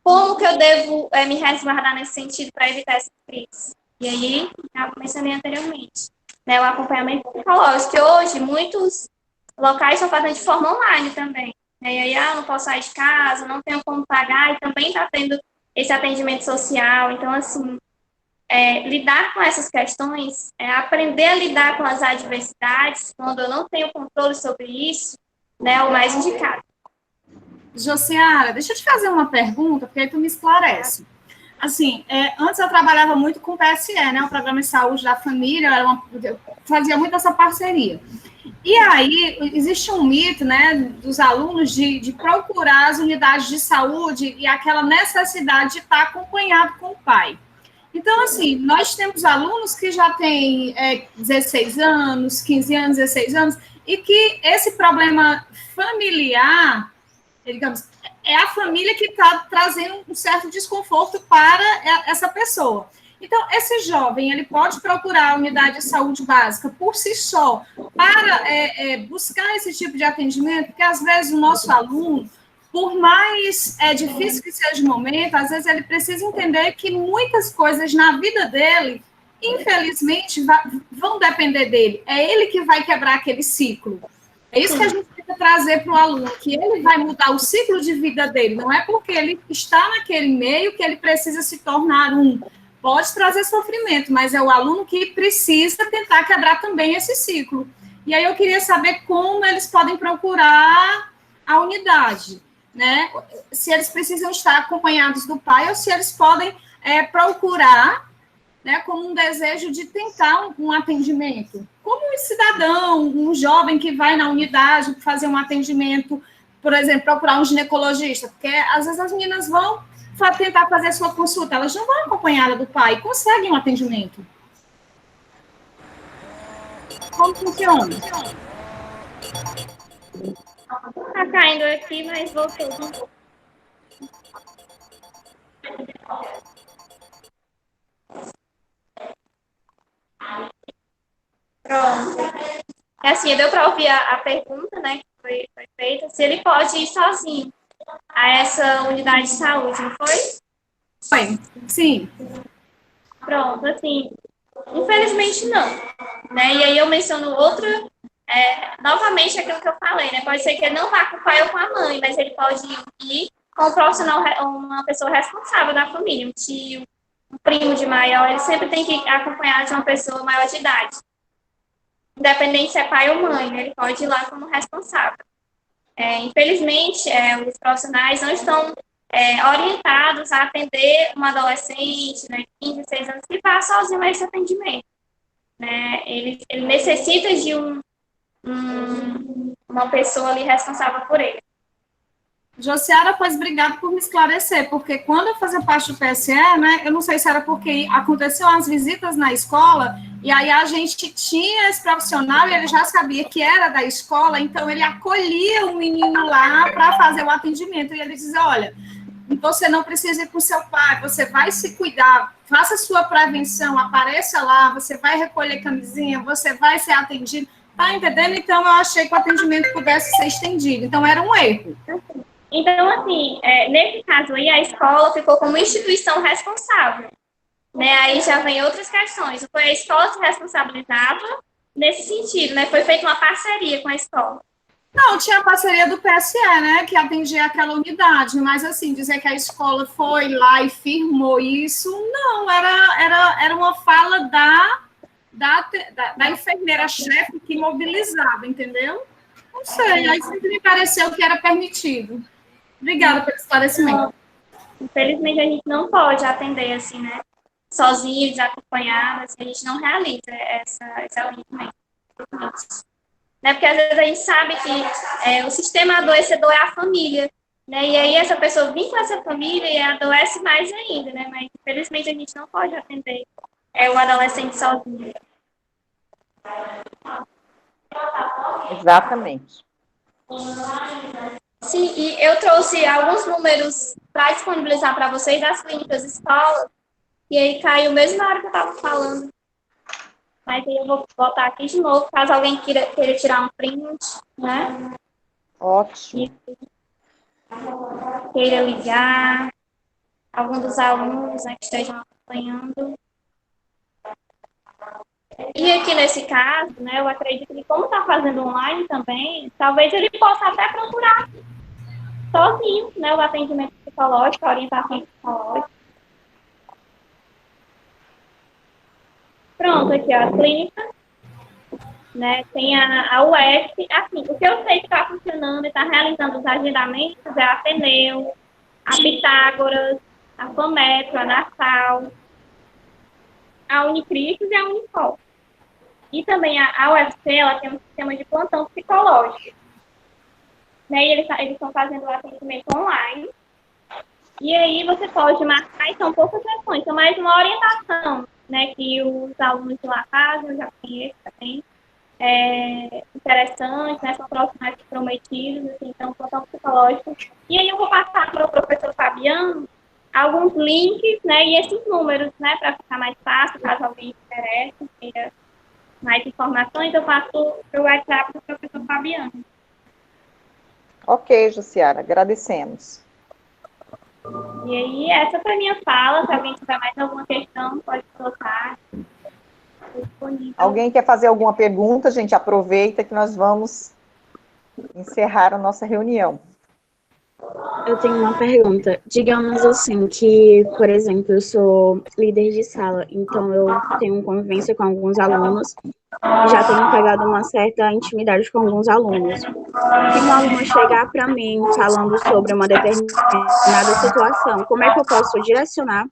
como que eu devo me resguardar nesse sentido para evitar essa crise? E aí, já mencionei anteriormente, né, o acompanhamento psicológico, que hoje muitos locais estão fazendo de forma online também. Né, e aí, não posso sair de casa, não tenho como pagar, e também está tendo esse atendimento social. Então, assim, lidar com essas questões, aprender a lidar com as adversidades, quando eu não tenho controle sobre isso, né, é o mais indicado. Josiara, deixa eu te fazer uma pergunta, porque aí tu me esclarece. Assim, antes eu trabalhava muito com o PSE, né, o Programa de Saúde da Família, eu fazia muito essa parceria. E aí, existe um mito, né, dos alunos de procurar as unidades de saúde e aquela necessidade de estar acompanhado com o pai. Então, assim, nós temos alunos que já têm 16 anos, 15 anos, 16 anos, e que esse problema familiar, digamos, é a família que está trazendo um certo desconforto para essa pessoa. Então, esse jovem, ele pode procurar a unidade de saúde básica por si só, para buscar esse tipo de atendimento, porque às vezes o nosso aluno, por mais difícil que seja o momento, às vezes ele precisa entender que muitas coisas na vida dele, infelizmente, vão depender dele. É ele que vai quebrar aquele ciclo. É isso que a gente tem que trazer para o aluno, que ele vai mudar o ciclo de vida dele. Não é porque ele está naquele meio que ele precisa se tornar um. Pode trazer sofrimento, mas é o aluno que precisa tentar quebrar também esse ciclo. E aí eu queria saber como eles podem procurar a unidade, né? Se eles precisam estar acompanhados do pai ou se eles podem procurar, né, como um desejo de tentar um atendimento. Como um cidadão, um jovem que vai na unidade fazer um atendimento, por exemplo, procurar um ginecologista, porque às vezes as meninas vão tentar fazer a sua consulta, elas não vão acompanhada do pai, conseguem um atendimento. Como funciona? Tá caindo aqui, mas voltou. Pronto. Assim, deu para ouvir a pergunta, né, que foi feita, se ele pode ir sozinho a essa unidade de saúde, não foi? Foi, sim. Pronto, assim, infelizmente não, né, e aí eu menciono outra, novamente aquilo que eu falei, né, pode ser que ele não vá com o pai ou com a mãe, mas ele pode ir com um profissional, uma pessoa responsável da família, um tio, um primo de maior, ele sempre tem que acompanhar de uma pessoa maior de idade. Independente se é pai ou mãe, né, ele pode ir lá como responsável. Infelizmente, os profissionais não estão orientados a atender uma adolescente, né, 15, 16 anos, que vá sozinho a esse atendimento. Né? Ele necessita de uma pessoa ali responsável por ele. Josiara, pois obrigado por me esclarecer, porque quando eu fazia parte do PSE, né, eu não sei se era porque aconteceu as visitas na escola, e aí a gente tinha esse profissional e ele já sabia que era da escola, então ele acolhia o menino lá para fazer o atendimento, e ele dizia, olha, você não precisa ir com o seu pai, você vai se cuidar, faça a sua prevenção, apareça lá, você vai recolher camisinha, você vai ser atendido, tá entendendo? Então eu achei que o atendimento pudesse ser estendido, então era um erro. Então, assim, nesse caso aí, a escola ficou como instituição responsável. Né? Aí já vem outras questões. Foi a escola se responsabilizava nesse sentido, né? Foi feita uma parceria com a escola. Não, tinha a parceria do PSE, né, que atendia aquela unidade, mas, assim, dizer que a escola foi lá e firmou isso, não, era uma fala da enfermeira-chefe que mobilizava, entendeu? Não sei, aí sempre me pareceu que era permitido. Obrigada pelo esclarecimento. Infelizmente, a gente não pode atender, assim, né, sozinho, desacompanhado, assim, a gente não realiza esse atendimento. Né, porque, às vezes, a gente sabe que o sistema adoecedor é a família, né, e aí essa pessoa vem com essa família e adoece mais ainda, né, mas, infelizmente, a gente não pode atender o adolescente sozinho. Exatamente. Sim, e eu trouxe alguns números para disponibilizar para vocês das clínicas escolas, e aí caiu mesmo na hora que eu estava falando. Mas aí eu vou botar aqui de novo, caso alguém queira tirar um print, né? Ótimo. Queira ligar, algum dos alunos, né, que estejam acompanhando. E aqui nesse caso, né, eu acredito que como está fazendo online também, talvez ele possa até procurar sozinho, né, o atendimento psicológico, a orientação psicológica. Pronto, aqui ó, a clínica, né, tem a UF, assim, o que eu sei que está funcionando e está realizando os agendamentos é a Ateneu, a Pitágoras, a Fometro, a Nassau, a Unicristos e a Unicol. E também a UFC, ela tem um sistema de plantão psicológico. Né, e eles estão fazendo o atendimento online. E aí você pode marcar, e são poucas sessões, são mais uma orientação, né, que os alunos de lá fazem, eu já conheço também. Interessante, né, são profissionais comprometidos, assim, então, plantão psicológico. E aí eu vou passar para o professor Fabiano, alguns links, né, e esses números, né, para ficar mais fácil, caso alguém se interesse, queira mais informações, eu passo para o WhatsApp do professor Fabiano. Ok, Jussiara, agradecemos. E aí, essa foi a minha fala. Se alguém tiver mais alguma questão, pode colocar. Alguém quer fazer alguma pergunta? Gente, aproveita que nós vamos encerrar a nossa reunião. Eu tenho uma pergunta. Digamos assim que, por exemplo, eu sou líder de sala, então eu tenho convivência com alguns alunos, já tenho pegado uma certa intimidade com alguns alunos. Se um aluno chegar para mim falando sobre uma determinada situação, como é que eu posso direcionar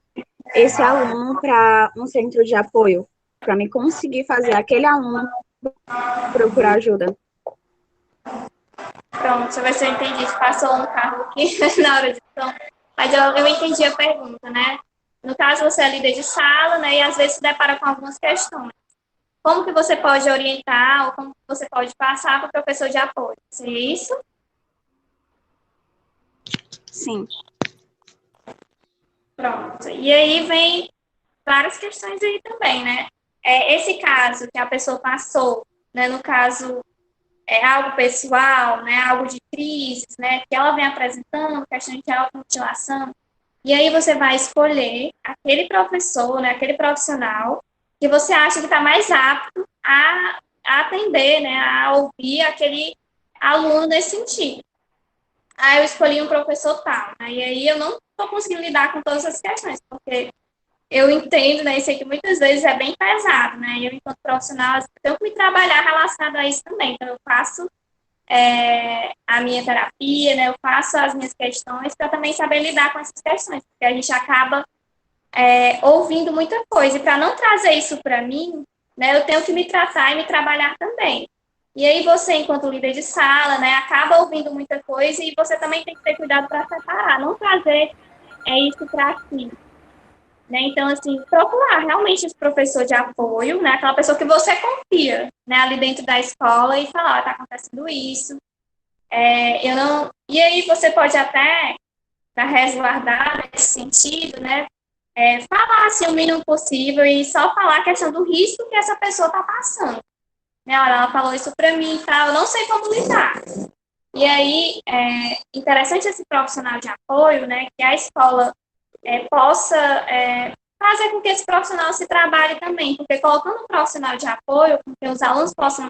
esse aluno para um centro de apoio, para me conseguir fazer aquele aluno procurar ajuda? Pronto, deixa eu ver se eu entendi. Passou um carro aqui na hora de som. Mas eu entendi a pergunta, né? No caso, você é líder de sala, né? E às vezes se depara com algumas questões. Como que você pode orientar ou como que você pode passar para o professor de apoio? Seria isso? Sim. Pronto. E aí vem várias questões aí também, né? Esse caso que a pessoa passou, né? No caso, é algo pessoal, né? Algo de crise, né? Que ela vem apresentando, questão de automutilação. E aí você vai escolher aquele professor, né? Aquele profissional que você acha que está mais apto a atender, né? A ouvir aquele aluno nesse sentido. Aí eu escolhi um professor tal, né? E aí eu não estou conseguindo lidar com todas as questões, porque eu entendo, né, e sei que muitas vezes é bem pesado, né, e eu, enquanto profissional, tenho que me trabalhar relacionado a isso também, então eu faço a minha terapia, né, eu faço as minhas questões para também saber lidar com essas questões, porque a gente acaba ouvindo muita coisa, e para não trazer isso para mim, né, eu tenho que me tratar e me trabalhar também. E aí você, enquanto líder de sala, né, acaba ouvindo muita coisa e você também tem que ter cuidado para separar, não trazer isso para si. Né? Então, assim, procurar realmente esse professor de apoio, né? Aquela pessoa que você confia, né? Ali dentro da escola e falar, está acontecendo isso. Eu não... E aí você pode até, para resguardar nesse sentido, né? Falar assim, o mínimo possível e só falar a questão do risco que essa pessoa está passando. Né? Olha, ela falou isso para mim e tal, eu não sei como lidar. E aí, interessante esse profissional de apoio, né? Que a escola possa fazer com que esse profissional se trabalhe também, porque colocando um profissional de apoio, com que os alunos possam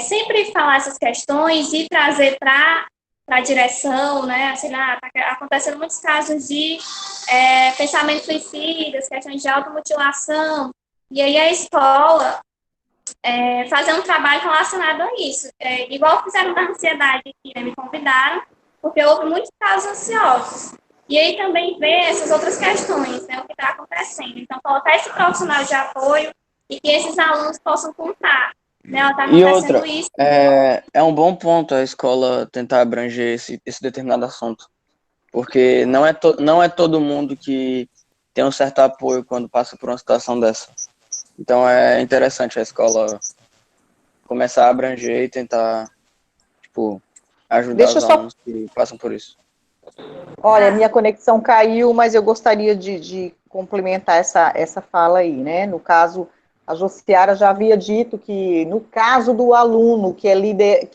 sempre falar essas questões e trazer para a direção, né, assim, está acontecendo muitos casos de pensamentos suicidas, questões de automutilação, e aí a escola fazer um trabalho relacionado a isso, igual fizeram da ansiedade aqui, né, me convidaram, porque houve muitos casos ansiosos. E aí também ver essas outras questões, né, o que está acontecendo. Então, colocar esse profissional de apoio e que esses alunos possam contar. Né, está acontecendo E outra, isso. é um bom ponto a escola tentar abranger esse determinado assunto. Porque não é todo mundo que tem um certo apoio quando passa por uma situação dessa. Então, é interessante a escola começar a abranger e tentar, ajudar os alunos que passam por isso. Olha, minha conexão caiu, mas eu gostaria de complementar essa fala aí, né? No caso, a Josiara já havia dito que, no caso do aluno que é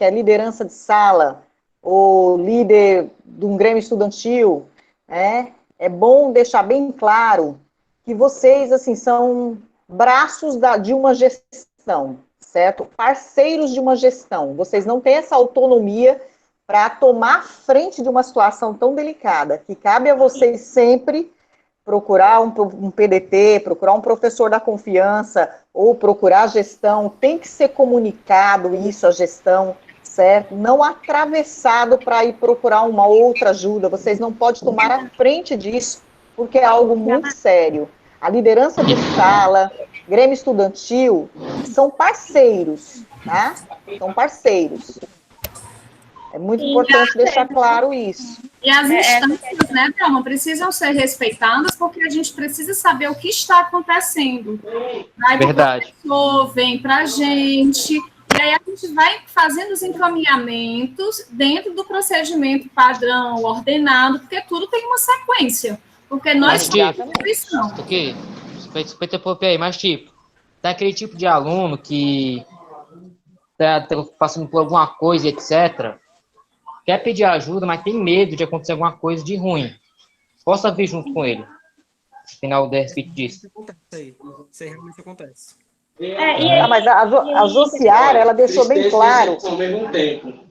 liderança de sala, ou líder de um grêmio estudantil, né? É bom deixar bem claro que vocês, assim, são braços de uma gestão, certo? Parceiros de uma gestão. Vocês não têm essa autonomia para tomar frente de uma situação tão delicada, que cabe a vocês sempre procurar um PDT, procurar um professor da confiança, ou procurar a gestão, tem que ser comunicado isso, a gestão, certo? Não atravessado para ir procurar uma outra ajuda, vocês não podem tomar a frente disso, porque é algo muito sério. A liderança de sala, Grêmio Estudantil, são parceiros, tá? São parceiros. É muito importante deixar claro isso. E as instâncias, né, Thelma, precisam ser respeitadas porque a gente precisa saber o que está acontecendo. Aí Verdade. O professor vem para a gente, e aí a gente vai fazendo os encaminhamentos dentro do procedimento padrão, ordenado, porque tudo tem uma sequência. Porque nós Mas, somos instituição. ok, respeita aí, mas tipo, tem aquele tipo de aluno que tá passando por alguma coisa, etc., quer pedir ajuda, mas tem medo de acontecer alguma coisa de ruim. Possa vir junto com ele. No final do respeito disso. Isso aí realmente acontece. Mas a Jussiara, ela deixou bem claro. Ao mesmo tempo.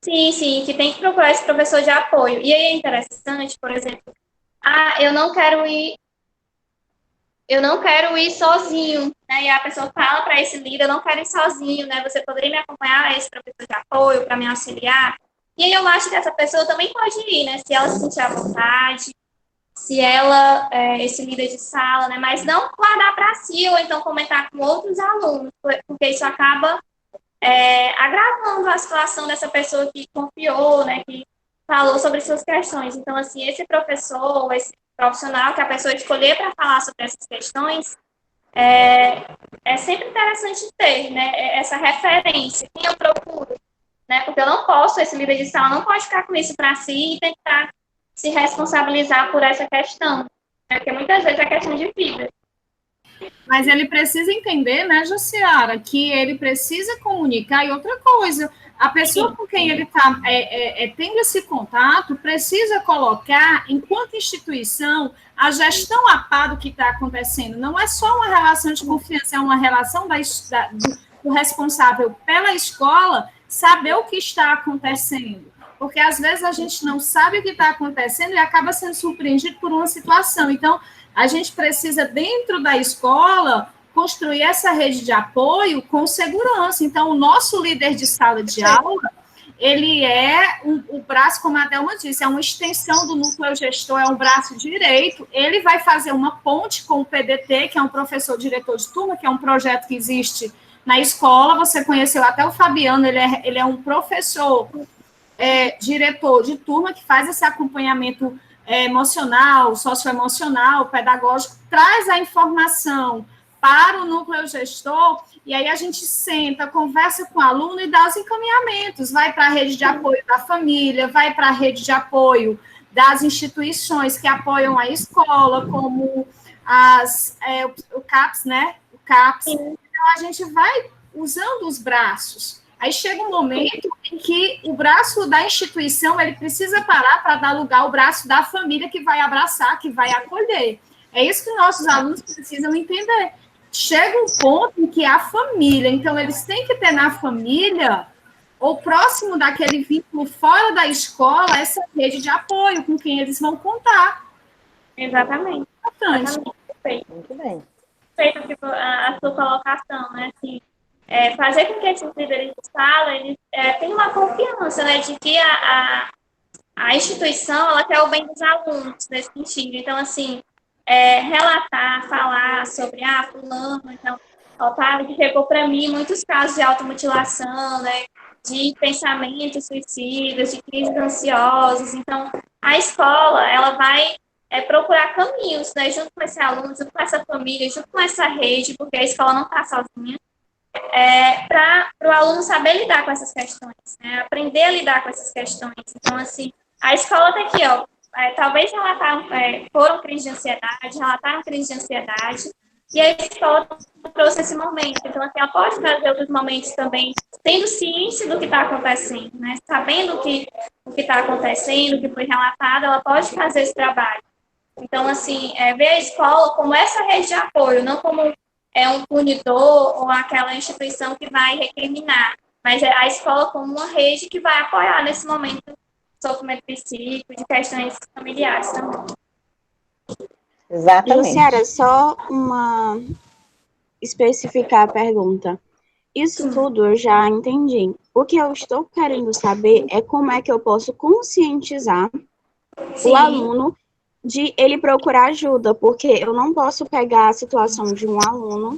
Sim, que tem que procurar esse professor de apoio. E aí é interessante, por exemplo, eu não quero ir sozinho, né? E a pessoa fala para esse líder, eu não quero ir sozinho, né? Você poderia me acompanhar, esse professor de apoio, para me auxiliar? E aí eu acho que essa pessoa também pode ir, né? Se ela se sentir à vontade, se ela, esse líder de sala, né? Mas não guardar para si, ou então comentar com outros alunos, porque isso acaba agravando a situação dessa pessoa que confiou, né? Que falou sobre suas questões. Então, assim, esse professor, esse profissional que a pessoa escolher para falar sobre essas questões, é sempre interessante ter, né, essa referência, quem eu procuro, né, porque eu não posso, esse líder de sala não pode ficar com isso para si e tentar se responsabilizar por essa questão, né, porque muitas vezes é questão de vida. Mas ele precisa entender, né, Jussiara, que ele precisa comunicar. E outra coisa, a pessoa com quem ele está tendo esse contato precisa colocar, enquanto instituição, a gestão a par do que está acontecendo. Não é só uma relação de confiança, é uma relação do responsável pela escola saber o que está acontecendo. Porque, às vezes, a gente não sabe o que está acontecendo e acaba sendo surpreendido por uma situação. Então, a gente precisa, dentro da escola, construir essa rede de apoio com segurança. Então, o nosso líder de sala de aula, ele é o braço, como a Delma disse, é uma extensão do núcleo gestor, é um braço direito. Ele vai fazer uma ponte com o PDT, que é um professor diretor de turma, que é um projeto que existe na escola. Você conheceu até o Fabiano, ele é um professor diretor de turma que faz esse acompanhamento emocional, socioemocional, pedagógico, traz a informação para o núcleo gestor, e aí a gente senta, conversa com o aluno e dá os encaminhamentos, vai para a rede de apoio da família, vai para a rede de apoio das instituições que apoiam a escola, como o CAPS, né? O CAPS. Então, a gente vai usando os braços. Aí chega um momento em que o braço da instituição ele precisa parar para dar lugar ao braço da família que vai abraçar, que vai acolher. É isso que nossos alunos precisam entender. Chega um ponto em que a família, então eles têm que ter na família, ou próximo daquele vínculo fora da escola, essa rede de apoio com quem eles vão contar. Exatamente. Importante. Perfeito. Muito bem. Perfeito a sua colocação, né? Assim, fazer com que esses líderes de sala eles tenham uma confiança, né, de que a instituição ela quer o bem dos alunos nesse sentido. Então, assim, relatar, falar sobre fulano, então, Otávio que chegou para mim muitos casos de automutilação, né, de pensamentos suicidas, de crises ansiosas. Então, a escola ela vai procurar caminhos, né, junto com esse aluno, junto com essa família, junto com essa rede, porque a escola não está sozinha. Para o aluno saber lidar com essas questões, né? Aprender a lidar com essas questões. Então, assim, a escola está aqui, talvez foram crises de ansiedade, relataram crises de ansiedade, e a escola trouxe esse momento. Então, assim, ela pode trazer outros momentos também, tendo ciência do que está acontecendo, né? Sabendo o que está acontecendo, o que foi relatado, ela pode fazer esse trabalho. Então, assim, ver a escola como essa rede de apoio, não como um punidor ou aquela instituição que vai recriminar, mas a escola como uma rede que vai apoiar nesse momento de sofrimento psíquico, de questões familiares também. Exatamente. Luciara, só especificar a pergunta. Isso tudo eu já entendi. O que eu estou querendo saber é como é que eu posso conscientizar o aluno de ele procurar ajuda, porque eu não posso pegar a situação de um aluno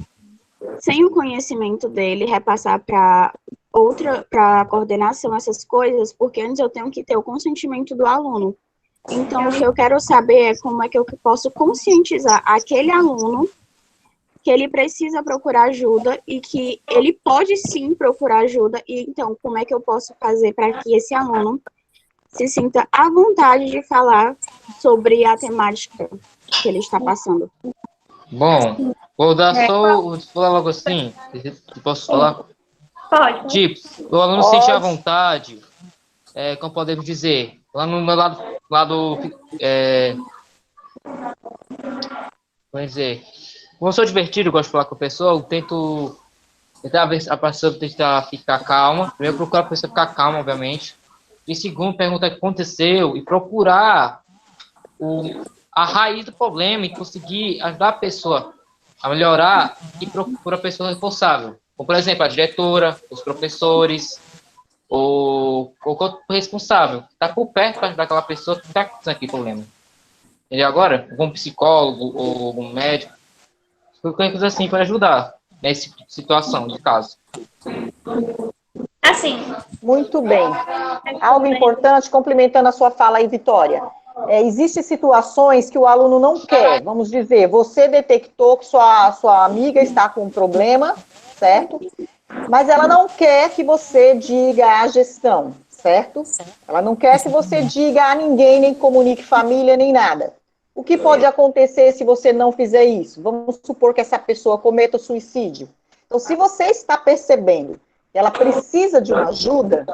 sem o conhecimento dele, repassar para a coordenação, essas coisas, porque antes eu tenho que ter o consentimento do aluno. Então, o que eu quero saber é como é que eu posso conscientizar aquele aluno que ele precisa procurar ajuda e que ele pode sim procurar ajuda, e então, como é que eu posso fazer para que esse aluno se sinta à vontade de falar sobre a temática que ele está passando. Bom, vou dar vou falar logo assim, posso falar? Pode. Tipo, o aluno se sentir à vontade, como podemos dizer, lá no meu lado vamos dizer, como eu sou divertido, eu gosto de falar com a pessoa, eu tento tentar ver a pessoa tentar ficar calma, primeiro procurar a pessoa ficar calma, obviamente, e segundo, perguntar o que aconteceu e procurar a raiz do problema e conseguir ajudar a pessoa a melhorar e procurar a pessoa responsável. Como, por exemplo, a diretora, os professores, ou qualquer responsável. Está por perto para ajudar aquela pessoa que está com aquele problema. E agora, algum psicólogo ou algum médico, qualquer coisa assim para ajudar nessa situação de caso. Assim. Muito bem. Algo importante, complementando a sua fala aí, Vitória. Existem situações que o aluno não quer. Vamos dizer, você detectou que sua amiga está com um problema, certo? Mas ela não quer que você diga à gestão, certo? Ela não quer que você diga a ninguém, nem comunique família, nem nada. O que pode acontecer se você não fizer isso? Vamos supor que essa pessoa cometa suicídio. Então, se você está percebendo que ela precisa de uma ajuda,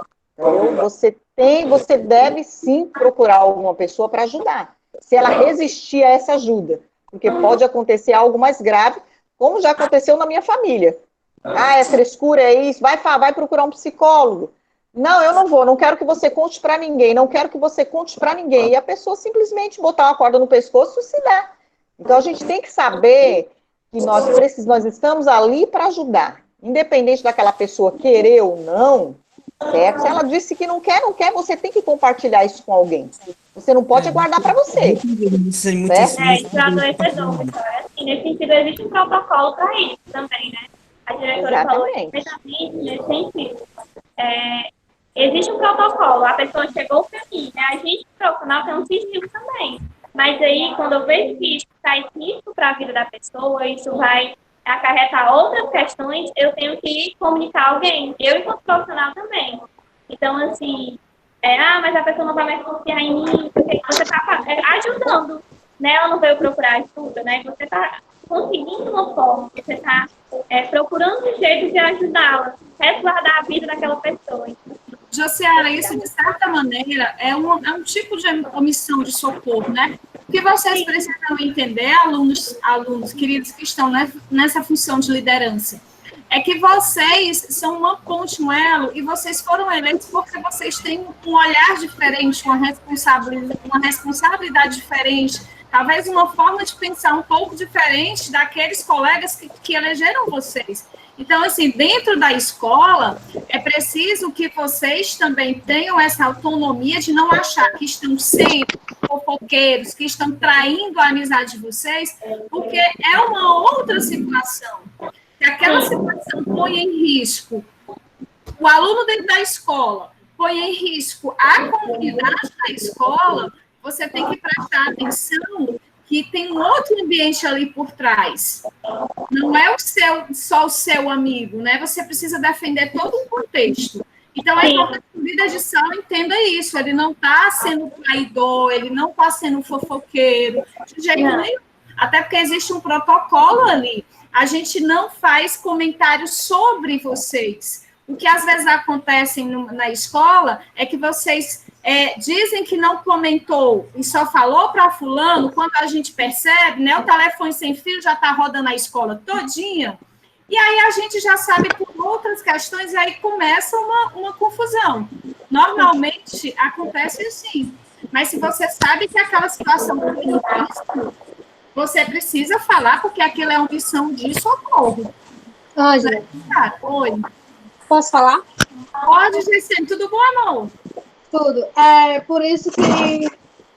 você deve sim procurar alguma pessoa para ajudar. Se ela resistir a essa ajuda, porque pode acontecer algo mais grave, como já aconteceu na minha família. É frescura, é isso, vai procurar um psicólogo. Não, eu não vou, não quero que você conte para ninguém, não quero que você conte para ninguém. E a pessoa simplesmente botar uma corda no pescoço e se dá. Então, a gente tem que saber que nós estamos ali para ajudar. Independente daquela pessoa querer ou não, certo? Se ela disse que não quer, você tem que compartilhar isso com alguém. Você não pode guardar para você. Certo? Isso é adoecedor, Vitória. Assim, nesse sentido, existe um protocolo para isso também, né? A diretora falou perfeitamente nesse sentido. Existe um protocolo, a pessoa chegou para mim, né? A gente, profissional, tem um sigilo também. Mas aí, quando eu vejo que isso traz risco para a vida da pessoa, isso vai acarretar outras questões, eu tenho que comunicar a alguém. Eu, enquanto profissional, também. Então, assim, mas a pessoa não vai mais confiar em mim, porque você está ajudando, né? Ela não veio procurar ajuda, né? Você está conseguindo uma forma, você está procurando um jeito de ajudá-la, resguardar a vida daquela pessoa. Josiara, isso, de certa maneira, é um tipo de omissão de socorro, né? O que vocês precisam entender, alunos queridos que estão nessa função de liderança, é que vocês são uma ponte, um elo, e vocês foram eleitos porque vocês têm um olhar diferente, uma responsabilidade diferente, talvez uma forma de pensar um pouco diferente daqueles colegas que elegeram vocês. Então, assim, dentro da escola, é preciso que vocês também tenham essa autonomia de não achar que estão sendo fofoqueiros, que estão traindo a amizade de vocês, porque é uma outra situação. Se aquela situação põe em risco o aluno dentro da escola, põe em risco a comunidade da escola, você tem que prestar atenção que tem um outro ambiente ali por trás. Não é só o seu amigo, né? Você precisa defender todo um contexto. Então, é importante que o líder de sala entenda isso. Ele não está sendo traidor, ele não está sendo fofoqueiro, de jeito nenhum. Até porque existe um protocolo ali. A gente não faz comentários sobre vocês. O que às vezes acontece na escola é que vocês dizem que não comentou e só falou para fulano, quando a gente percebe, né, o telefone sem fio já está rodando a escola todinha, e aí a gente já sabe por outras questões, e aí começa uma confusão. Normalmente acontece assim, mas se você sabe que aquela situação está em risco, você precisa falar, porque aquilo é uma missão de socorro. Oi. Posso falar? Pode, Gessene. Tudo bom, amor? Tudo. É por isso que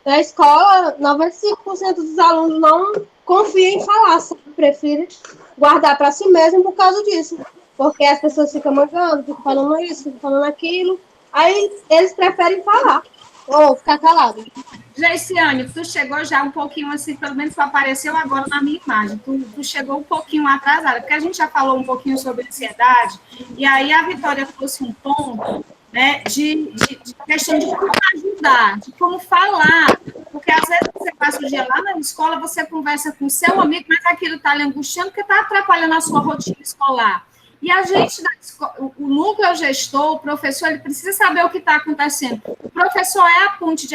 na escola, 95% dos alunos não confiam em falar, sabe? Preferem guardar para si mesmo por causa disso. Porque as pessoas ficam mangando, ficam falando isso, ficam falando aquilo. Aí eles preferem falar ou ficar calados. Geiciane, tu chegou já um pouquinho assim, pelo menos tu apareceu agora na minha imagem. Tu chegou um pouquinho atrasada, porque a gente já falou um pouquinho sobre ansiedade, e aí a Vitória trouxe um ponto, né, de questão de como agir estudar, de como falar, porque às vezes você passa o dia lá na escola, você conversa com seu amigo, mas aquilo está lhe angustiando porque está atrapalhando a sua rotina escolar. E a gente, o núcleo gestor, o professor, ele precisa saber o que está acontecendo. O professor é a ponte,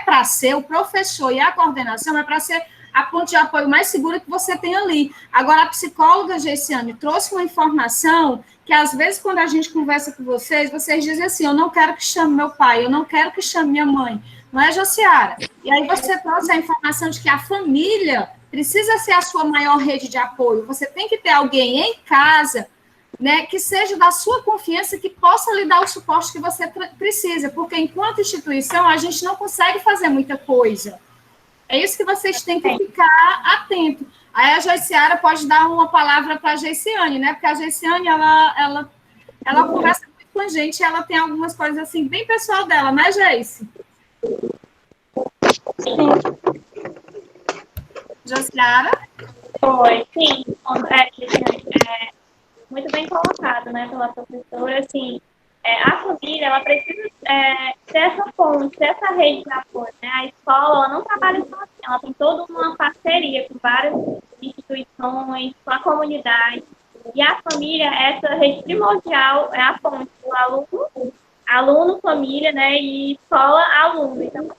para ser, o professor e a coordenação é para ser a ponte de apoio mais segura que você tem ali. Agora, a psicóloga Geiciane trouxe uma informação que, às vezes, quando a gente conversa com vocês dizem assim, eu não quero que chame meu pai, eu não quero que chame minha mãe. Não é, Josiara? E aí você trouxe a informação de que a família precisa ser a sua maior rede de apoio. Você tem que ter alguém em casa, né, que seja da sua confiança, que possa lhe dar o suporte que você precisa, porque enquanto instituição a gente não consegue fazer muita coisa. É isso que vocês têm que ficar atentos. Aí a Geiciara pode dar uma palavra para a Geiciane, né? Porque a Geiciane, ela conversa muito com a gente, ela tem algumas coisas assim, bem pessoal dela, né, Geice? Geiciara? Oi, sim. Muito bem colocado, né, pela professora, assim, a família, ela precisa ter essa ponte, ter essa rede de apoio, né, a escola, ela não trabalha sozinha, ela tem toda uma parceria com várias instituições, com a comunidade, e a família, essa rede primordial é a ponte do aluno, família, né, e escola, aluno, então,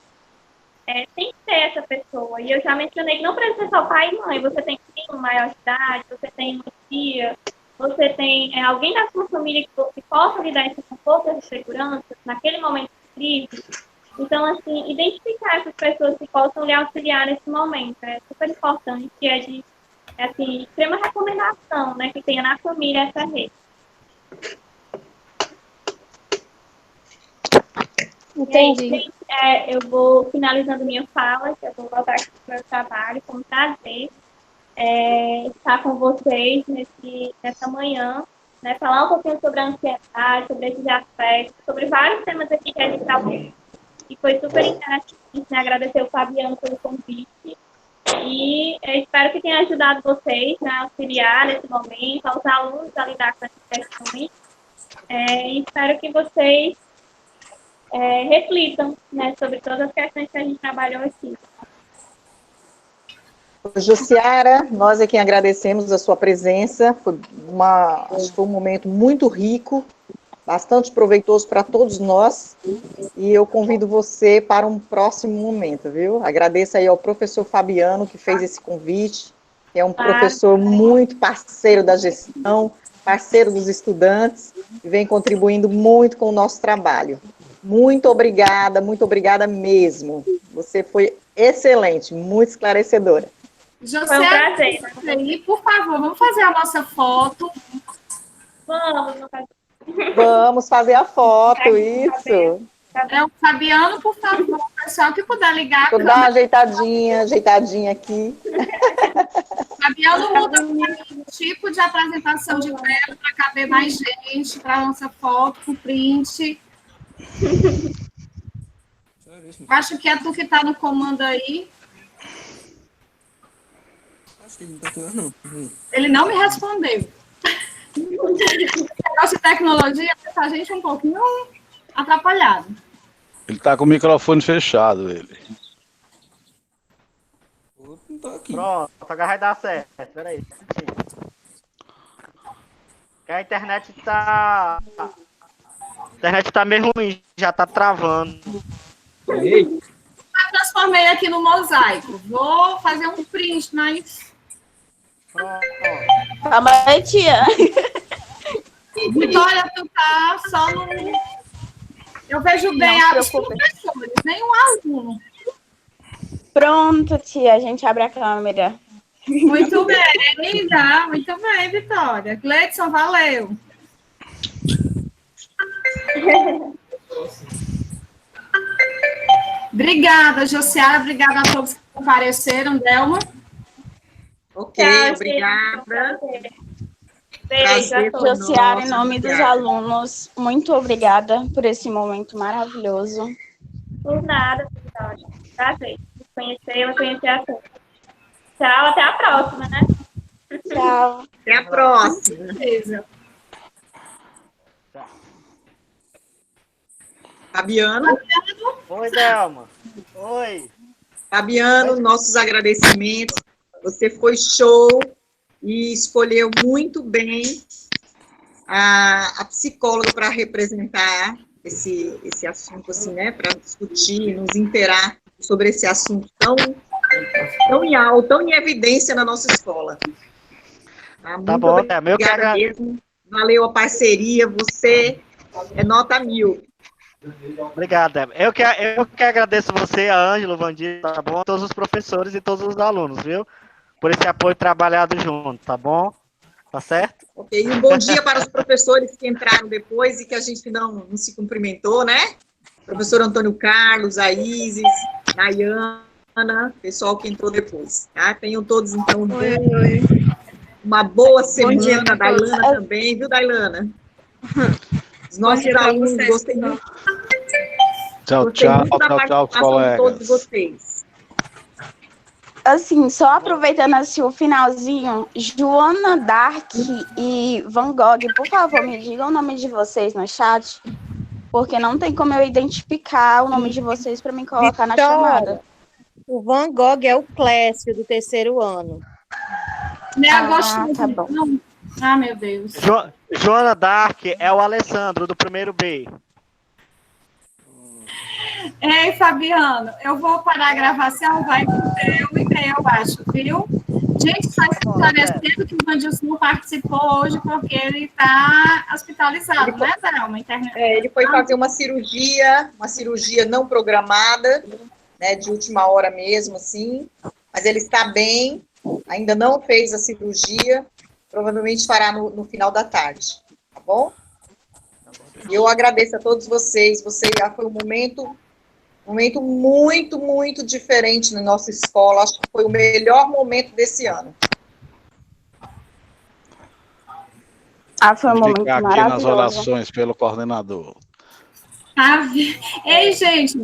tem que ter essa pessoa, e eu já mencionei que não precisa ser só pai e mãe, você tem uma maior de idade, você tem uma tia, você tem alguém da sua família que possa lhe dar esse conforto, essa segurança, naquele momento de crise. Então, assim, identificar essas pessoas que possam lhe auxiliar nesse momento é super importante, que é de, assim, extrema recomendação, né, que tenha na família essa rede. Entendi. Aí, eu vou finalizando minha fala, que eu vou voltar aqui para o meu trabalho, com prazer. Estar com vocês nessa manhã, né, falar um pouquinho sobre a ansiedade, sobre esses aspectos, sobre vários temas aqui que a gente está vendo. E foi super interessante, né, agradecer o Fabiano pelo convite. E espero que tenha ajudado vocês, né, a auxiliar nesse momento, aos alunos a lidar com essas questões. Espero que vocês reflitam, né, sobre todas as questões que a gente trabalhou aqui. Jussiara, nós é quem agradecemos a sua presença, acho que foi um momento muito rico, bastante proveitoso para todos nós, e eu convido você para um próximo momento, viu? Agradeço aí ao professor Fabiano, que fez esse convite, que é um professor muito parceiro da gestão, parceiro dos estudantes, e vem contribuindo muito com o nosso trabalho. Muito obrigada mesmo. Você foi excelente, muito esclarecedora. José, foi um prazer. Por favor, vamos fazer a nossa foto. Vamos fazer a foto, isso. O Fabiano, por favor, o pessoal que puder ligar. Vou dar uma ajeitadinha aqui. Fabiano muda o tipo de apresentação de tela para caber mais gente, para a nossa foto, com print. Acho que é tu que está no comando aí. Acho que ele não tá aqui, não. Ele não me respondeu. O negócio de tecnologia deixa a gente um pouquinho atrapalhado. Ele tá com o microfone fechado, ele. Não tô aqui. Pronto, agora vai dar certo. Peraí. Que a internet tá meio ruim, já tá travando. Ei. Transformei aqui no mosaico. Vou fazer um print, mas... Pronto. Calma aí, tia. Vitória, tu tá só no... Eu vejo bem os professores, nem um aluno. Pronto, tia, a gente abre a câmera. Muito bem, linda. Muito bem, Vitória. Gleidson, valeu. Obrigada, Josiara. Obrigada a todos que compareceram. Delma. Ok, Tchau, obrigada. Beijo a todos. Josiara, em nome dos alunos, muito obrigada por esse momento maravilhoso. Por nada, Vitória. Prazer. Eu conhecer a todos. Tchau, até a próxima, né? Tchau. Até a próxima. Beleza. Fabiano. Oi, Delma. Oi. Fabiano, nossos agradecimentos. Você foi show e escolheu muito bem a psicóloga para representar esse assunto, assim, né? Para discutir, nos inteirar sobre esse assunto tão em evidência na nossa escola. Muito bom, obrigada mesmo. Valeu a parceria, você é nota 1000. Obrigado, Débora. Eu que agradeço você, a Ângela, o Vandir, tá bom? Todos os professores e todos os alunos, viu? Por esse apoio trabalhado junto, tá bom? Tá certo? Ok, e um bom dia para os professores que entraram depois e que a gente não se cumprimentou, né? Professor Antônio Carlos, a Isis, Nayana, pessoal que entrou depois, tá? Tenham todos, então, uma boa semana, Dailana também, viu, Dailana? Os nossos alunos, gostei muito. Tchau, colegas. Todos vocês. Assim, só aproveitando assim o finalzinho, Joana Dark e Van Gogh, por favor, me digam o nome de vocês no chat, porque não tem como eu identificar o nome de vocês para me colocar na chamada. O Van Gogh é o Clécio, do 3º ano. Tá bom. Não. Ah, meu Deus. Joana Dark é o Alessandro, do 1º B. Ei, Fabiano, eu vou parar a gravação, vai pro teu e-mail, eu acho, viu? Gente, está esclarecendo que o Vandilson não participou hoje porque ele está hospitalizado, né, Thelma? Ele foi fazer uma cirurgia não programada, né, de última hora mesmo, assim, mas ele está bem, ainda não fez a cirurgia, provavelmente fará no final da tarde, tá bom? E eu agradeço a todos vocês, foi um momento muito, muito diferente na nossa escola, acho que foi o melhor momento desse ano. Foi um momento Ficar aqui maravilhoso. nas orações pelo coordenador. Ei, gente,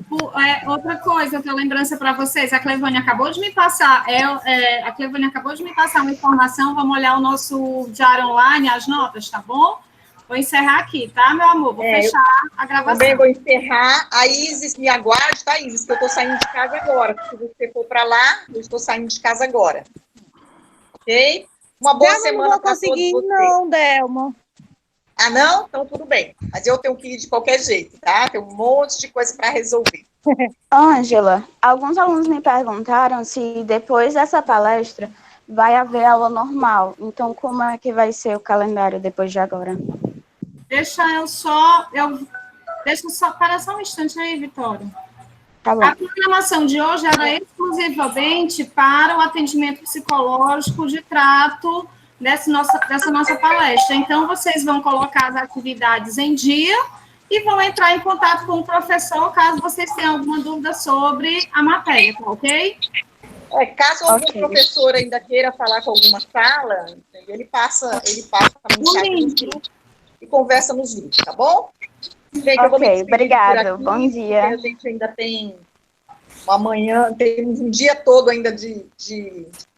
outra coisa, outra lembrança para vocês, a Clevânia acabou de me passar, uma informação, vamos olhar o nosso diário online, as notas, tá bom? Vou encerrar aqui, tá, meu amor? Vou fechar a gravação. Também vou encerrar. A Isis, me aguarde, tá, Isis? Que eu estou saindo de casa agora. Se você for para lá, eu estou saindo de casa agora. Ok? Uma boa semana para todos vocês. Não vou conseguir, não, Delma. Ah, não? Então tudo bem. Mas eu tenho que ir de qualquer jeito, tá? Tem um monte de coisa para resolver. Ângela, alguns alunos me perguntaram se depois dessa palestra vai haver aula normal. Então, como é que vai ser o calendário depois de agora? Para só um instante aí, Vitória. Tá bom. A programação de hoje era exclusivamente para o atendimento psicológico de trato dessa nossa palestra. Então, vocês vão colocar as atividades em dia e vão entrar em contato com o professor caso vocês tenham alguma dúvida sobre a matéria, tá ok? Caso algum professor ainda queira falar com alguma sala, ele passa a mensagem nos grupos e conversa nos grupos, tá bom? Gente, obrigado. Bom dia. A gente ainda tem uma manhã, temos um dia todo ainda de